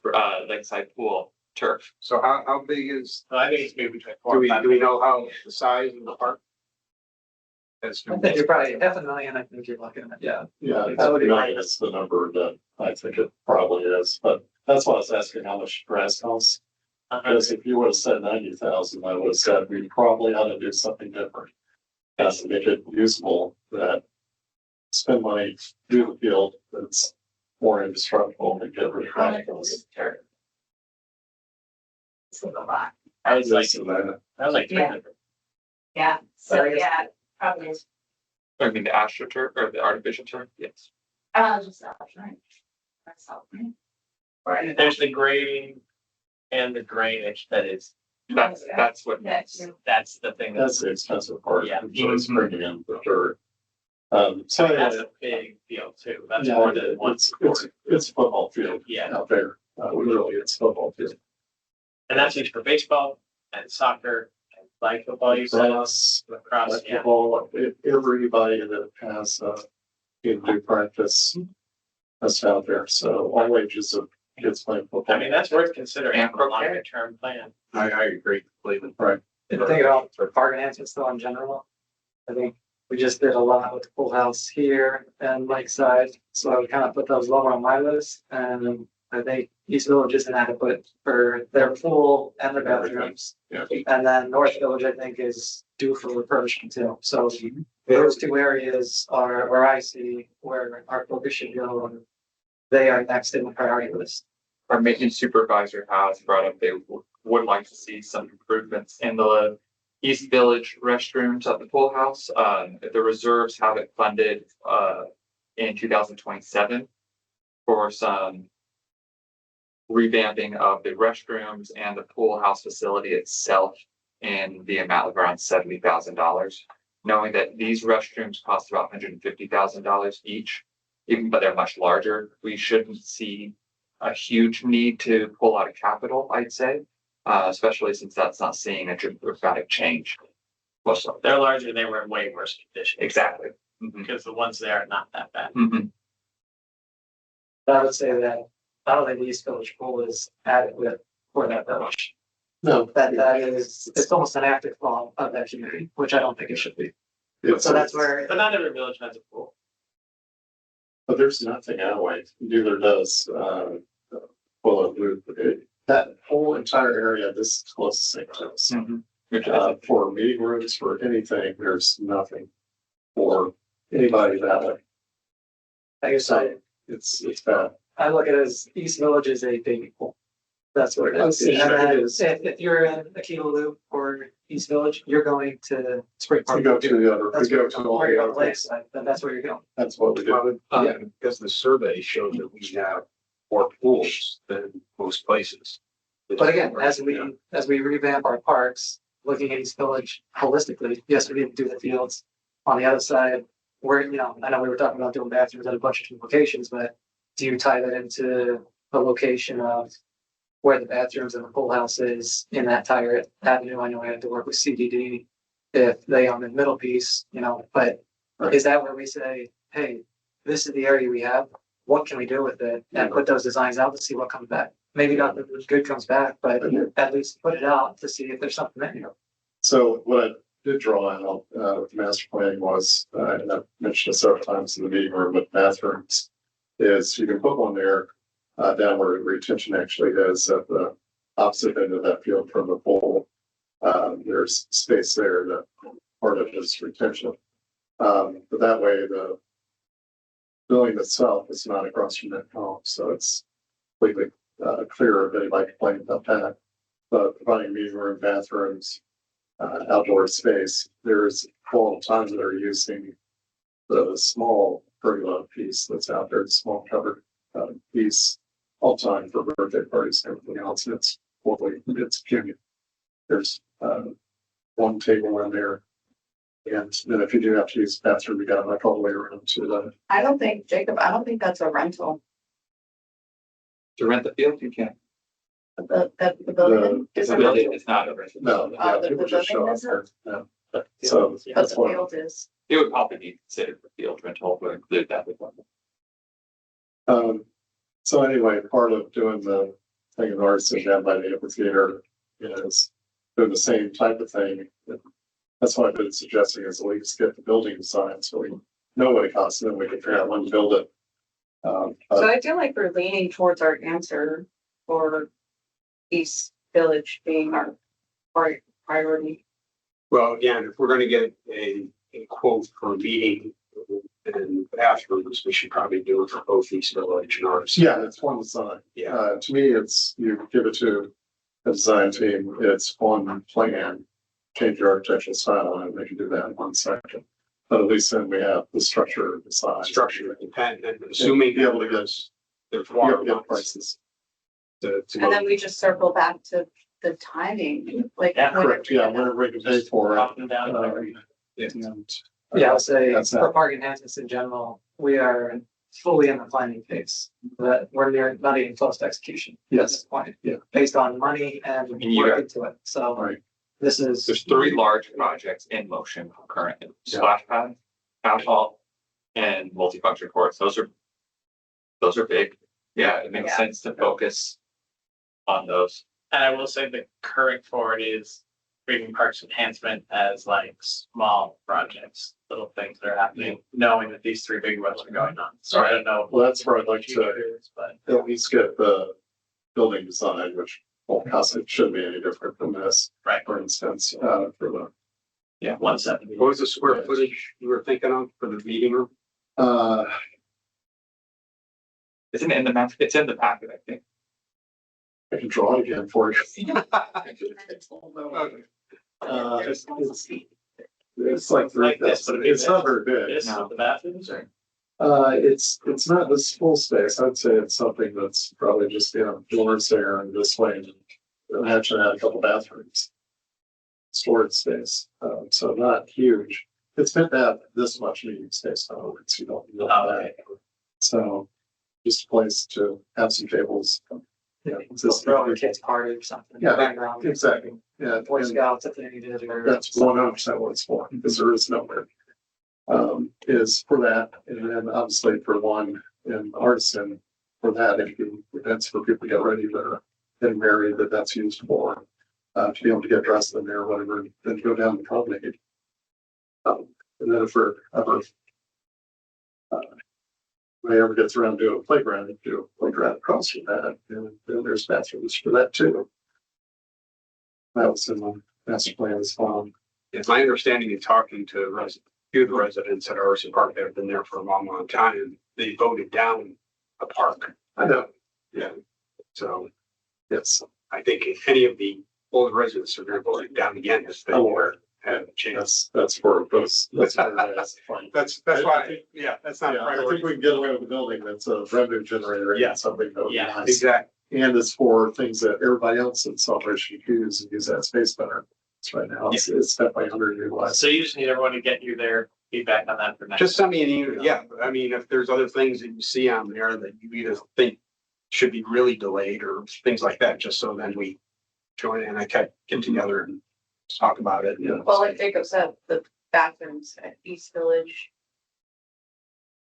Speaker 4: Lakeside Pool. turf.
Speaker 2: So how big is,
Speaker 1: So I think it's maybe between 4
Speaker 2: do
Speaker 1: and 5.
Speaker 2: we know how the size of the park? That's.
Speaker 5: I think you're probably half a million, I think you're looking at, yeah.
Speaker 6: Yeah,
Speaker 5: That would be
Speaker 6: million is the number that I think it probably is, but that's why I was asking how much grass costs. Because if you would have said 90,000, I would have said we probably ought to do something different. To make it usable, that spend money, do the field, that's more indestructible and get rid of radicals.
Speaker 8: It's a lot.
Speaker 1: I was like,
Speaker 6: This and that.
Speaker 1: I was like 300.
Speaker 8: Yeah, so yeah, probably is,
Speaker 4: I mean, the astroturf or the artificial turf, yes.
Speaker 8: just that, right? That's all, right? Right.
Speaker 1: There's the grading and the drainage that is,
Speaker 4: That's what.
Speaker 8: That's,
Speaker 1: that's the thing
Speaker 6: That's
Speaker 1: that's,
Speaker 6: the expensive part,
Speaker 1: Yeah.
Speaker 6: usually it's bringing in the dirt.
Speaker 1: so
Speaker 6: So
Speaker 1: that's
Speaker 6: yeah,
Speaker 1: a big deal too. That's
Speaker 6: yeah,
Speaker 1: more than one
Speaker 6: it's
Speaker 1: sport.
Speaker 6: it's football field
Speaker 1: Yeah,
Speaker 6: out there. Literally, it's football field.
Speaker 1: and that's used for baseball and soccer and flag football. You said
Speaker 6: Lacrosse,
Speaker 1: lacrosse, yeah.
Speaker 6: basketball, everybody that has in do practice that's out there. So all ages of kids playing football.
Speaker 1: I mean, that's worth considering
Speaker 4: And
Speaker 1: a
Speaker 4: croquet.
Speaker 1: longer term plan.
Speaker 2: I agree completely.
Speaker 6: Right.
Speaker 5: If you think about park enhancements though in general, I think we just did a lot with the pool house here and Lakeside, so I would kind of put those lower on my list. And I think East Village is inadequate for their pool and their bathrooms.
Speaker 6: Yeah.
Speaker 5: And then North Village, I think, is due for refurbishment too. So those two areas are where I see where our focus should go. And they are next in the priority list.
Speaker 4: Our maintenance supervisor has brought up they would like to see some improvements in the East Village restrooms at the pool house. The reserves have it funded in 2027 for some revamping of the restrooms and the pool house facility itself in the amount of around $70,000. Knowing that these restrooms cost about $150,000 each, even but they're much larger, we shouldn't see a huge need to pull out of capital, I'd say, especially since that's not seeing a dramatic change. Well, so,
Speaker 1: They're larger, they were in way worse condition.
Speaker 4: exactly. Mhm.
Speaker 1: Because the ones there are not that bad.
Speaker 4: Mhm.
Speaker 5: I would say that I don't think the East Village pool is adequate for that village.
Speaker 6: No,
Speaker 5: That is, it's almost an active form of that community, which I don't think it should be.
Speaker 6: it's,
Speaker 5: So that's where,
Speaker 1: But not every village has a pool.
Speaker 6: but there's nothing that way. Neither does Willow Loop. That whole entire area, this is close to St. Louis.
Speaker 4: Mhm. Which I
Speaker 6: For meeting rooms, for anything, there's nothing for anybody that way.
Speaker 5: like I said,
Speaker 6: It's bad.
Speaker 5: I look at it as East Village is a baby pool. That's what it is.
Speaker 6: It
Speaker 5: And then
Speaker 6: is.
Speaker 5: if you're in Aquila Loop or East Village, you're going to Spring
Speaker 6: We
Speaker 5: Park.
Speaker 6: go to the other, we
Speaker 5: That's
Speaker 6: go to all
Speaker 5: where you're
Speaker 6: the
Speaker 5: on
Speaker 6: other,
Speaker 5: Lakeside, then that's where you're going.
Speaker 6: that's what we do.
Speaker 2: Yeah, because the survey shows that we have more pools than most places.
Speaker 5: But again, as we revamp our parks, looking at East Village holistically, yes, we need to do the fields. On the other side, where, I know we were talking about doing bathrooms at a bunch of different locations, but do you tie that into the location of where the bathrooms and the pool house is in that entire avenue? I know I had to work with CDD if they own the middle piece, but is that where we say, hey, this is the area we have, what can we do with it? And put those designs out to see what comes back. Maybe not that the good comes back, but at least put it out to see if there's something there.
Speaker 6: So what I did draw out with the master plan was, and I've mentioned it several times in the meeting room with bathrooms, is you can put one there down where retention actually is at the opposite end of that field from the pool. There's space there that part of it is retention. But that way the building itself is not across from that home, so it's completely clear of anybody complaining about that. But providing meeting room, bathrooms, outdoor space, there's all the time that are using the small pergola piece that's out there, the small covered piece all the time for birthday parties and everything else. And it's totally, it's cute. There's one table in there. And then if you do have to use the bathroom, you got like all the way around to the,
Speaker 3: I don't think, Jacob, I don't think that's a rental.
Speaker 4: To rent the field, you can.
Speaker 3: The building
Speaker 4: It's
Speaker 3: is
Speaker 4: a
Speaker 3: a
Speaker 4: building,
Speaker 3: rental,
Speaker 4: it's not a rental.
Speaker 6: no, yeah,
Speaker 3: the
Speaker 6: people just show
Speaker 3: building
Speaker 6: up
Speaker 3: isn't?
Speaker 6: there. Yeah. So
Speaker 3: but
Speaker 6: that's
Speaker 3: the
Speaker 6: one.
Speaker 3: field is.
Speaker 4: It would probably be considered for field rental, but include that with one.
Speaker 6: So anyway, part of doing the thing in Arson down by the amphitheater is doing the same type of thing. That's what I've been suggesting is at least get the building design so we know what it costs and then we can figure out when to build it.
Speaker 3: So I feel like we're leaning towards our answer for East Village being our priority.
Speaker 2: Well, again, if we're gonna get a quote for a meeting and bathrooms, we should probably do it for both East Village and ours.
Speaker 6: Yeah, it's one design.
Speaker 2: Yeah,
Speaker 6: To me, it's, you give it to a design team, it's one plan, change your architectural style, and they can do that in 1 second. But at least then we have the structure design.
Speaker 2: structure and assuming
Speaker 6: Be able to get,
Speaker 2: there's
Speaker 6: be able
Speaker 2: water
Speaker 6: to get
Speaker 2: lines
Speaker 6: prices.
Speaker 2: to
Speaker 3: And
Speaker 2: go.
Speaker 3: then we just circle back to the timing, like.
Speaker 1: Yeah,
Speaker 3: when-
Speaker 6: Correct, yeah, whenever we can pay for it.
Speaker 1: Up and down.
Speaker 6: And,
Speaker 5: Yeah, I'll say
Speaker 6: That's
Speaker 5: for
Speaker 6: that.
Speaker 5: park enhancements in general, we are fully in the planning phase. That we're not even close to execution at
Speaker 6: Yes.
Speaker 5: this point.
Speaker 6: Yeah.
Speaker 5: Based on money and
Speaker 4: you
Speaker 5: work
Speaker 4: got-
Speaker 5: into it. So
Speaker 6: Right.
Speaker 5: this is.
Speaker 4: There's 3 large projects in motion currently,
Speaker 6: Yeah.
Speaker 4: splash pad, town hall, and multifunction courts. Those are big. Yeah, it makes
Speaker 3: Yeah.
Speaker 4: sense to focus on those.
Speaker 1: And I will say the current forward is treating parks enhancement as like small projects, little things that are happening, knowing that these 3 big ones are going on. So I don't know.
Speaker 6: Well, that's where I'd like to
Speaker 1: future is, but
Speaker 6: at least get the building design, which won't cost, it shouldn't be any different from this,
Speaker 1: right,
Speaker 6: for instance, for the,
Speaker 1: yeah, 170.
Speaker 2: What was the square footage you were thinking of for the meeting room?
Speaker 6: uh,
Speaker 4: Isn't it in the map? It's in the packet, I think.
Speaker 6: I can draw it again for you. It's like three,
Speaker 1: Like this, but
Speaker 6: it's not very big.
Speaker 1: This,
Speaker 4: No.
Speaker 1: the bathrooms or?
Speaker 6: It's not this full space. I'd say it's something that's probably just, doors there and this way. And actually add a couple bathrooms. Storage space, so not huge. It's meant to have this much meeting space, in other words, you don't need
Speaker 1: Oh,
Speaker 6: that. So just a place to have some tables. Yeah, just
Speaker 5: Throw a kid's party or something.
Speaker 6: Yeah,
Speaker 5: Background.
Speaker 6: exactly. Yeah,
Speaker 5: Boy
Speaker 6: and
Speaker 5: Scouts if they needed it. or
Speaker 6: that's 100% what it's for, because there is nowhere. Is for that, and then obviously for one in Artisan, for that, if you, events for people to get ready that are getting married, that's used for. To be able to get dressed in there or whatever, and then go down the promenade. And then if we're ever. If ever gets around to do a playground, you do a playground across from that, and then there's bathrooms for that too. That was in my master plan as well.
Speaker 2: It's my understanding in talking to a few of the residents at Arson Park that have been there for a long, long time, they voted down a park.
Speaker 6: I know,
Speaker 2: Yeah. So
Speaker 6: yes,
Speaker 2: I think if any of the old residents are gonna vote it down again, if they have a chance.
Speaker 6: that's for those, that's fine.
Speaker 2: That's why, yeah, that's not a
Speaker 6: Yeah, I think
Speaker 2: priority.
Speaker 6: we can get away with the building that's a revenue generator
Speaker 2: Yeah.
Speaker 6: and something that would be
Speaker 1: Yeah,
Speaker 6: nice.
Speaker 2: Exactly.
Speaker 6: And it's for things that everybody else in Celebration can use and use that space better. So right now, it's definitely underutilized.
Speaker 1: So you just need everyone to get you their feedback on that for next.
Speaker 2: Just send me an email. Yeah, I mean, if there's other things that you see on there that you either think should be really delayed or things like that, just so then we join in, I can get together and talk about it.
Speaker 6: Yeah.
Speaker 3: Well, like Jacob said, the bathrooms at East Village.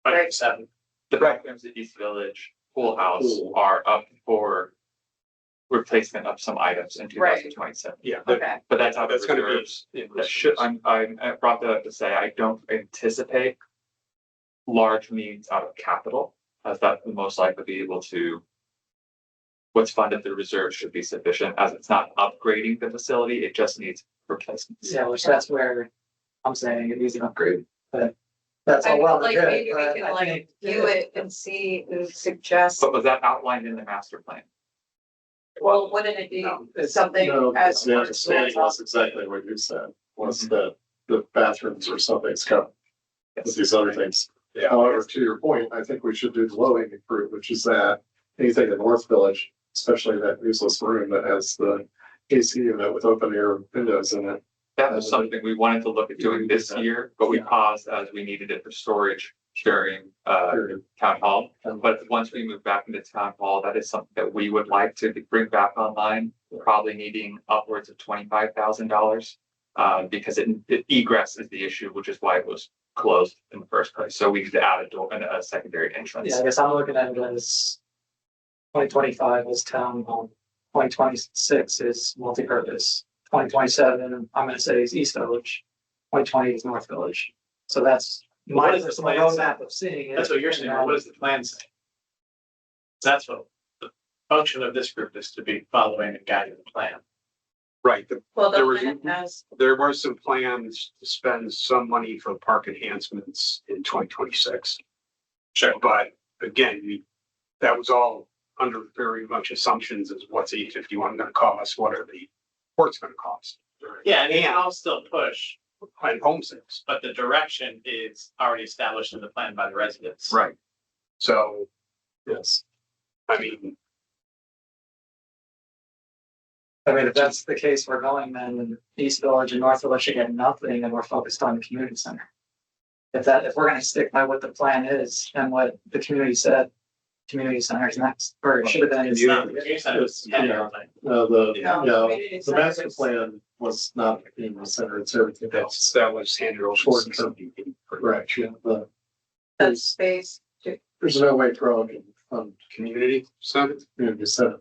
Speaker 1: Right, 7.
Speaker 4: The bathrooms at East Village Pool House
Speaker 6: Pool.
Speaker 4: are up for replacement of some items in
Speaker 3: Right.
Speaker 4: 2027.
Speaker 2: Yeah,
Speaker 3: Okay.
Speaker 4: But that's out of
Speaker 2: that's gonna be.
Speaker 4: reserves. That should, I brought that up to say, I don't anticipate large needs out of capital, as that would most likely be able to. What's funded through reserves should be sufficient, as it's not upgrading the facility, it just needs replacements.
Speaker 5: Yeah, which that's where I'm saying it needs an upgrade, but that's
Speaker 3: I
Speaker 5: all
Speaker 3: feel
Speaker 5: well and
Speaker 3: like
Speaker 5: good,
Speaker 3: maybe we
Speaker 5: but
Speaker 3: can
Speaker 5: I
Speaker 3: like
Speaker 5: think-
Speaker 3: view it and see and suggest,
Speaker 4: But was that outlined in the master plan?
Speaker 3: well, wouldn't it be
Speaker 2: No,
Speaker 3: something
Speaker 6: No,
Speaker 3: as.
Speaker 6: the understanding was exactly what you said, was that the bathrooms or something's covered with these other things.
Speaker 2: Yeah.
Speaker 6: However, to your point, I think we should do the low hanging fruit, which is that anything in North Village, especially that useless room that has the AC unit with open air windows in it.
Speaker 4: That was something we wanted to look at doing this year, but we paused as we needed it for storage during
Speaker 6: period.
Speaker 4: town hall. But once we move back into town hall, that is something that we would like to bring back online, probably needing upwards of $25,000. Because egress is the issue, which is why it was closed in the first place. So we need to add a door and a secondary entrance.
Speaker 5: Yeah, I guess I'm looking at it as 2025 is town hall, 2026 is multipurpose, 2027, I'm gonna say is East Village, 2020 is North Village. So that's
Speaker 1: What
Speaker 5: my
Speaker 1: does the
Speaker 5: personal
Speaker 1: plan say?
Speaker 5: roadmap of seeing it.
Speaker 1: That's what you're saying, but what does the plan say? That's what the function of this group is, to be following and guiding the plan.
Speaker 2: Right,
Speaker 3: Well,
Speaker 2: There
Speaker 3: the
Speaker 2: was-
Speaker 3: plan has,
Speaker 2: there were some plans to spend some money for park enhancements in 2026.
Speaker 1: Sure.
Speaker 2: But again, that was all under very much assumptions as what's 851 gonna cost, what are the ports gonna cost?
Speaker 1: Yeah, and I'll still push,
Speaker 2: And home sales.
Speaker 1: but the direction is already established in the plan by the residents.
Speaker 2: Right. So,
Speaker 6: Yes.
Speaker 2: I mean,
Speaker 5: I mean, if that's the case, we're going then East Village and North Village should get nothing and we're focused on the community center. If we're gonna stick by what the plan is and what the community said, community center is next, or it should have been.
Speaker 1: It's not, the community center is
Speaker 6: Yeah.
Speaker 1: everything.
Speaker 6: No,
Speaker 3: No,
Speaker 6: yeah,
Speaker 3: community
Speaker 6: the
Speaker 3: center
Speaker 6: master
Speaker 3: is-
Speaker 6: plan was not in the center, it's everything else.
Speaker 2: that was handed over. to
Speaker 6: Short term.
Speaker 2: CCD.
Speaker 6: Correct, yeah,
Speaker 3: that's space,
Speaker 6: there's no way Crow can fund
Speaker 2: Community center?
Speaker 6: community center.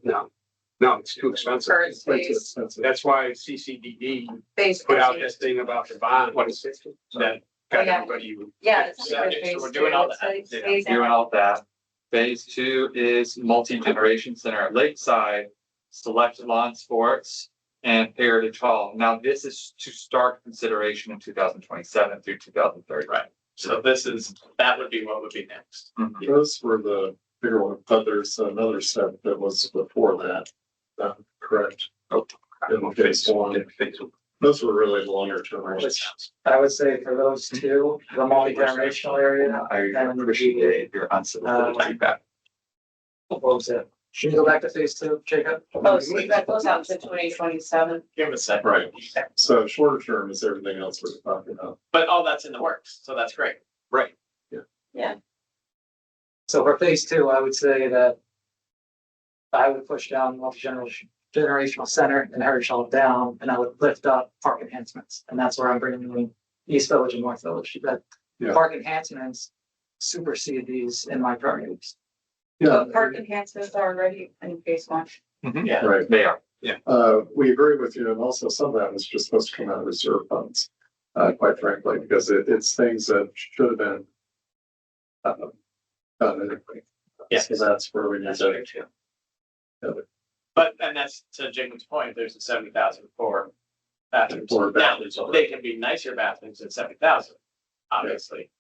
Speaker 2: No, it's too expensive.
Speaker 3: current
Speaker 6: It's way too
Speaker 3: space,
Speaker 6: expensive.
Speaker 2: That's why CCDD
Speaker 3: space.
Speaker 2: put out this thing about the bond, what is it? That got
Speaker 3: Yeah.
Speaker 2: everybody.
Speaker 3: Yeah, it's
Speaker 1: Yeah,
Speaker 3: like
Speaker 1: so
Speaker 3: phase
Speaker 1: we're doing
Speaker 3: two,
Speaker 1: all
Speaker 3: it's
Speaker 1: that.
Speaker 3: like
Speaker 1: Yeah.
Speaker 3: phase
Speaker 4: Doing
Speaker 3: out.
Speaker 4: all that. Phase 2 is multi-generation center at Lakeside, select lawn sports and Heritage Hall. Now, this is to start consideration in 2027 through 2030.
Speaker 1: Right. So that would be what would be next.
Speaker 6: Those were the bigger one, but there's another step that was before that, correct? In phase one, those were really longer term.
Speaker 5: I would say for those two, the multi-generational area,
Speaker 4: I appreciate your unsolicited feedback.
Speaker 5: what was it? Should we go back to phase 2, Jacob?
Speaker 3: Oh, so that goes out to 2027.
Speaker 1: Give them a second.
Speaker 6: Right. So shorter term is everything else we're talking about.
Speaker 1: But all that's in the works, so that's great.
Speaker 2: Right.
Speaker 5: So for phase 2, I would say that I would push down multi-generational center and Heritage Hall down, and I would lift up park enhancements. And that's where I'm bringing in East Village and North Village, that
Speaker 6: Yeah.
Speaker 5: park enhancements supersede these in my priorities.
Speaker 6: Yeah,
Speaker 3: But park enhancements are already in phase one.
Speaker 1: Yeah.
Speaker 6: right.
Speaker 4: They are.
Speaker 6: We agree with you, and also some of that was just supposed to come out of reserve funds, quite frankly, because it's things that should have been done anyway.
Speaker 1: Yeah.
Speaker 6: So that's where we need
Speaker 1: That's
Speaker 6: to.
Speaker 1: true too. But, and that's to Jacob's point, there's a 70,000 for bathrooms.
Speaker 6: For
Speaker 1: Now,
Speaker 6: bathrooms.
Speaker 1: they can be nicer bathrooms at 70,000, obviously.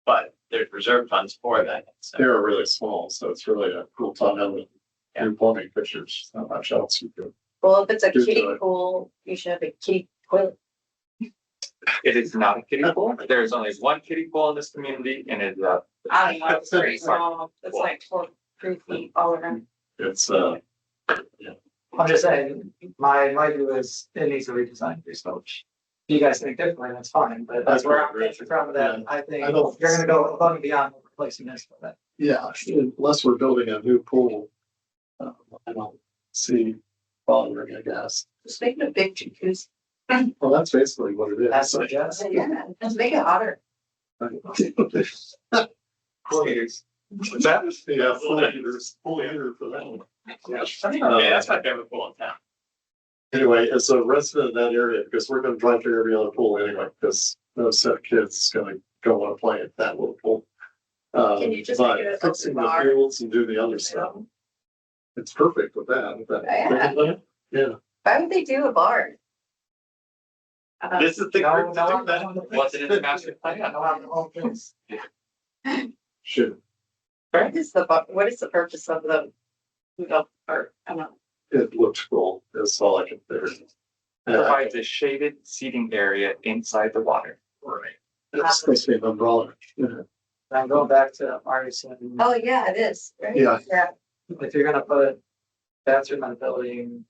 Speaker 1: But there's reserve funds for that. So
Speaker 6: They're really small, so it's really a cool tunnel and
Speaker 1: Yeah.
Speaker 6: new plumbing fixtures, not much else you do.
Speaker 3: Well, if it's a
Speaker 6: Good
Speaker 3: kiddie
Speaker 6: job.
Speaker 3: pool, you should have a kiddie toilet.
Speaker 4: It is not a kiddie pool. There is only one kiddie pool in this community and it is
Speaker 3: I don't know, it's pretty small. It's like 3 feet all around.
Speaker 6: It's,
Speaker 5: I'm just saying, my view is it needs a redesign for East Village. If you guys think differently, that's fine, but that's where I'm getting from that. I think
Speaker 6: I don't-
Speaker 5: you're gonna go above and beyond replacing this with that.
Speaker 6: yeah, unless we're building a new pool, I don't see bothering, I guess.
Speaker 3: Just make it a big jacuzzi.
Speaker 6: Well, that's basically what it is.
Speaker 5: That's what Jess.
Speaker 3: Yeah, just make it hotter.
Speaker 4: Skaters.
Speaker 6: That was, yeah, full heater for that one.
Speaker 1: Okay, that's my favorite pool in town.
Speaker 6: Anyway, as a resident of that area, because we're gonna drive through every other pool anyway, because no set of kids is gonna go want to play at that little pool.
Speaker 3: Can you just
Speaker 6: But
Speaker 3: make it a
Speaker 6: fixing the
Speaker 3: bar?
Speaker 6: fields and do the other stuff, it's perfect with that.
Speaker 3: Yeah.
Speaker 6: Yeah,
Speaker 3: Why would they do a bar?
Speaker 1: This is the
Speaker 5: No,
Speaker 1: group to do that.
Speaker 5: no.
Speaker 4: Wasn't in the master plan.
Speaker 5: No, I'm the whole things.
Speaker 6: should,
Speaker 3: What is the purpose of the, or, I don't know.
Speaker 6: it looked cool, that's all I can figure.
Speaker 4: Provides a shaded seating area inside the water.
Speaker 6: Right. It's supposed to be an umbrella. Yeah.
Speaker 5: I'm going back to Artisan.
Speaker 3: Oh, yeah, it is, right?
Speaker 6: Yeah.
Speaker 3: Yeah.
Speaker 5: If you're gonna put bathroom in a building,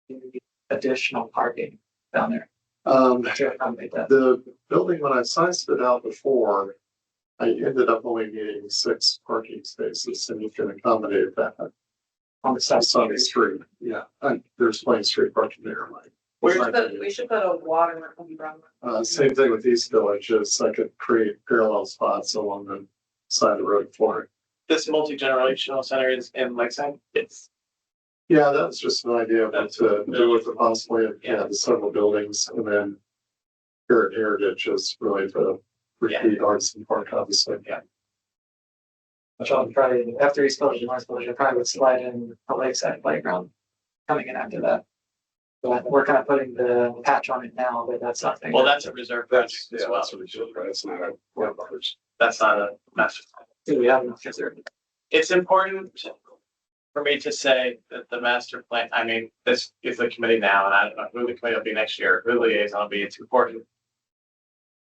Speaker 5: you need additional parking down there to accommodate that.
Speaker 6: The building, when I sized it out before, I ended up only needing 6 parking spaces, and you can accommodate that.
Speaker 5: On the side.
Speaker 6: That's on the street, yeah, there's plain street parking there, like.
Speaker 3: We should put a water umbrella.
Speaker 6: Same thing with East Village, is I could create parallel spots along the side of the road for it.
Speaker 1: this multi-generational center is in Lakeside? It's,
Speaker 6: Yeah, that was just an idea of what to do with the possibly, yeah, the several buildings and then. Heritage is really the repeat arts and park, obviously.
Speaker 1: Yeah.
Speaker 5: Which I'll probably, after East Village and West Village, I probably would slide in the Lakeside Playground coming in after that. But we're kind of putting the patch on it now, but that's something.
Speaker 1: well, that's a reserve project
Speaker 2: That's,
Speaker 1: as
Speaker 2: yeah,
Speaker 1: well.
Speaker 2: that's a reserve, right? It's not a, one of ours.
Speaker 1: That's not a master plan.
Speaker 5: Do we have enough reserve?
Speaker 1: It's important for me to say that the master plan, I mean, this is the committee now, and I don't know who the committee will be next year, who the liaison will be. It's important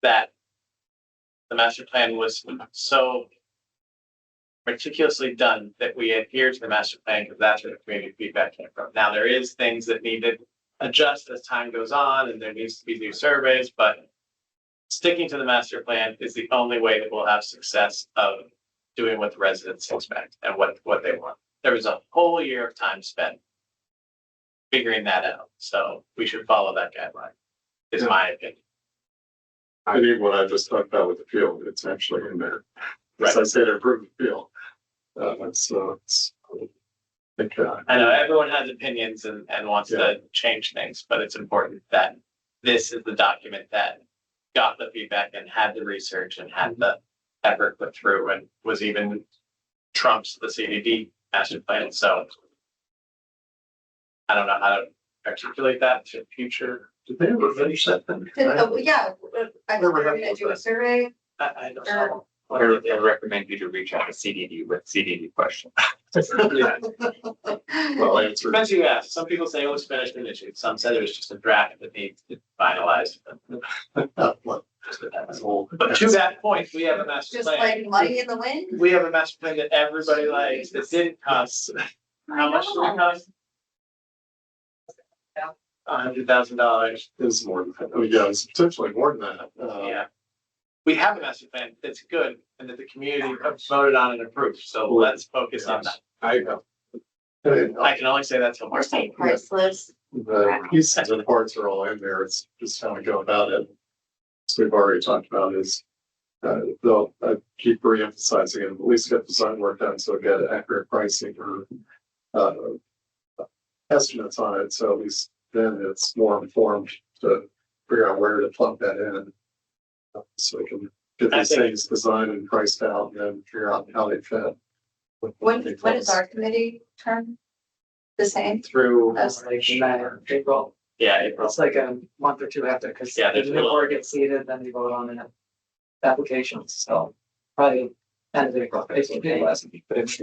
Speaker 1: that the master plan was so meticulously done that we adhere to the master plan because that's where the community feedback came from. Now, there is things that need to adjust as time goes on and there needs to be new surveys, but sticking to the master plan is the only way that we'll have success of doing what the residents expect and what they want. There was a whole year of time spent figuring that out, so we should follow that guideline, is my opinion.
Speaker 6: I need what I just talked about with the field, it's actually in there. As I said, improve the field. It's, I think,
Speaker 1: I know everyone has opinions and wants to change things, but it's important that this is the document that got the feedback and had the research and had the effort put through and was even trumps the CDD master plan, so I don't know how to articulate that to future.
Speaker 6: did they ever finish that thing?
Speaker 8: Yeah, I thought they were gonna do a survey.
Speaker 1: I don't know.
Speaker 4: I recommend you to reach out to CDD with CDD questions.
Speaker 1: Yeah.
Speaker 6: Well, answered.
Speaker 1: Depends who you ask. Some people say it was finished and issued. Some said it was just a draft that needs to be finalized. Just depends. But to that point, we have a master
Speaker 8: Just
Speaker 1: plan.
Speaker 8: like money in the wind.
Speaker 1: We have a master plan that everybody likes, that didn't cost, how much did it cost? $100,000.
Speaker 6: Is more than, oh, yeah, it's potentially more than that.
Speaker 1: Yeah. We have a master plan that's good and that the community voted on and approved, so let's focus on that. I can only say that till March.
Speaker 8: We're saying priceless.
Speaker 6: The pieces and parts are all in there, it's just how we go about it. As we've already talked about is, they'll, I keep re-emphasizing it, at least get design work done, so get accurate pricing or, estimates on it, so at least then it's more informed to figure out where to plug that in. So we can get
Speaker 1: I
Speaker 6: these
Speaker 1: think-
Speaker 6: things designed and priced out and then figure out how they fit.
Speaker 8: When is our committee term? The same?
Speaker 1: Through,
Speaker 8: That's
Speaker 5: Like May, April,
Speaker 1: yeah, April.
Speaker 5: it's like a month or two after, because
Speaker 1: Yeah,
Speaker 5: the
Speaker 1: there's a
Speaker 5: new
Speaker 1: little-
Speaker 5: board gets seated, then we vote on the applications, so probably end of April, basically, last week, but it's.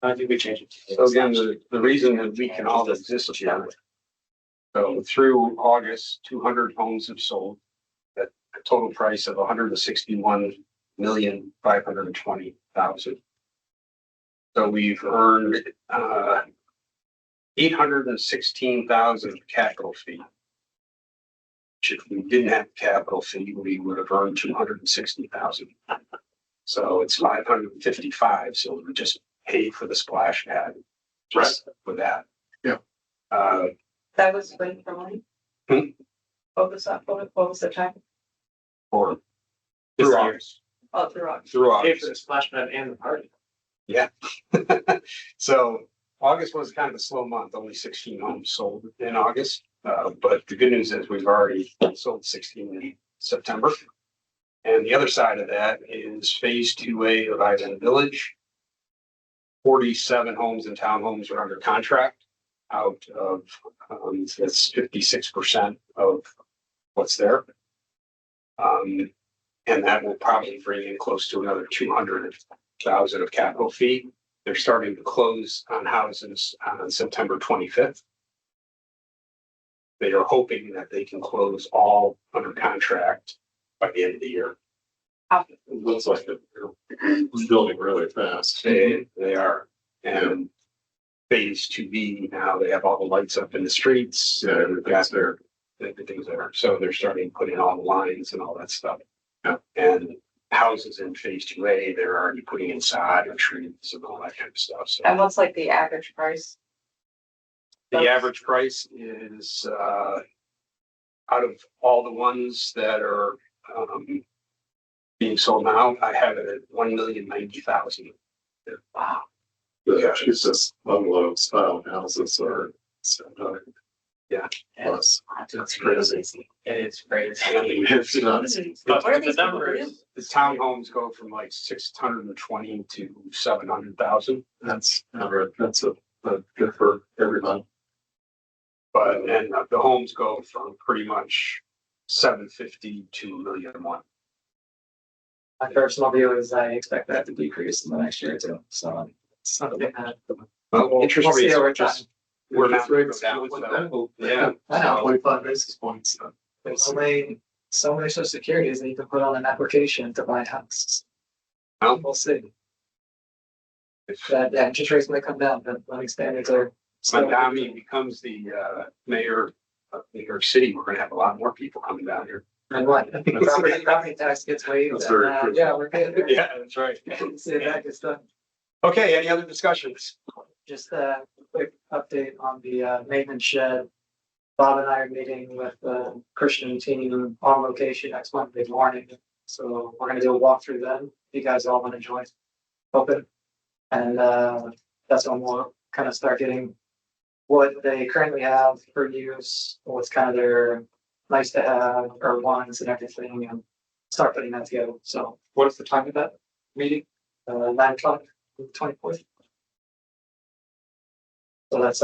Speaker 1: I think we changed it.
Speaker 2: So again, the reason that we can all exist here. So through August, 200 homes have sold at a total price of 161,520,000. So we've earned 816,000 capital fee. Which if we didn't have capital fee, we would have earned 260,000. So it's 555, so we just paid for the splash pad. Just for that.
Speaker 6: Yeah.
Speaker 3: That was when from when?
Speaker 2: Hmm?
Speaker 3: What was that, what was the time?
Speaker 2: Or
Speaker 1: This
Speaker 2: through
Speaker 1: year.
Speaker 2: August.
Speaker 3: Oh, through August.
Speaker 2: Through
Speaker 1: Pay
Speaker 2: August.
Speaker 1: for the splash pad and the party.
Speaker 2: So August was kind of a slow month, only 16 homes sold in August. But the good news is we've already sold 16 in September. And the other side of that is phase 2A of Island Village. 47 homes and townhomes are under contract out of, that's 56% of what's there. And that will probably bring in close to another 200,000 of capital fee. They're starting to close on houses on September 25th. They are hoping that they can close all under contract by the end of the year.
Speaker 6: It looks like they're building really fast.
Speaker 2: They are, and phase 2B now, they have all the lights up in the streets, they've got their, everything's there, so they're starting to put in all the lines and all that stuff. And houses in phase 2A, they're already putting in sod and trees and all that kind of stuff, so.
Speaker 3: And what's like the average price?
Speaker 2: The average price is, out of all the ones that are, being sold now, I have it at 1,090,000 Wow.
Speaker 6: It's just bungalow style houses are. Plus, that's crazy.
Speaker 1: It is crazy.
Speaker 6: It's nuts.
Speaker 1: But
Speaker 3: Where are
Speaker 1: the
Speaker 3: these people
Speaker 1: numbers,
Speaker 2: The townhomes go from like 620 to 700,000.
Speaker 6: That's good for everybody.
Speaker 2: But, and the homes go from pretty much 750 to $1,000,001.
Speaker 5: My personal view is I expect that to decrease in the next year or two, so it's something that.
Speaker 2: Well, interest
Speaker 5: We'll see
Speaker 2: rates
Speaker 5: over
Speaker 2: are just,
Speaker 5: time.
Speaker 2: we're not
Speaker 6: Interest rates
Speaker 2: down,
Speaker 6: went
Speaker 2: so,
Speaker 6: down.
Speaker 2: yeah.
Speaker 5: I know.
Speaker 6: 25 basis points.
Speaker 5: There's only so many social securities that you can put on an application to buy a house.
Speaker 2: Well,
Speaker 5: We'll see. That, yeah, interest rates may come down, but living standards are.
Speaker 2: when Dami becomes the mayor of New York City, we're gonna have a lot more people coming down here.
Speaker 5: And what, property tax gets waived,
Speaker 6: That's
Speaker 5: and,
Speaker 6: very true.
Speaker 5: yeah, we're good.
Speaker 2: Yeah, that's right.
Speaker 5: See, that gets done.
Speaker 2: Okay, any other discussions?
Speaker 5: Just a quick update on the maintenance shed. Bob and I are meeting with the Christian team on location next Monday morning. So we're gonna do a walkthrough then. You guys all wanna join? Open. And that's when we'll kind of start getting what they currently have for use, what's kind of their nice to have or wants and everything, and start putting that together. So what is the time of that meeting? 9 o'clock, 24th. So that's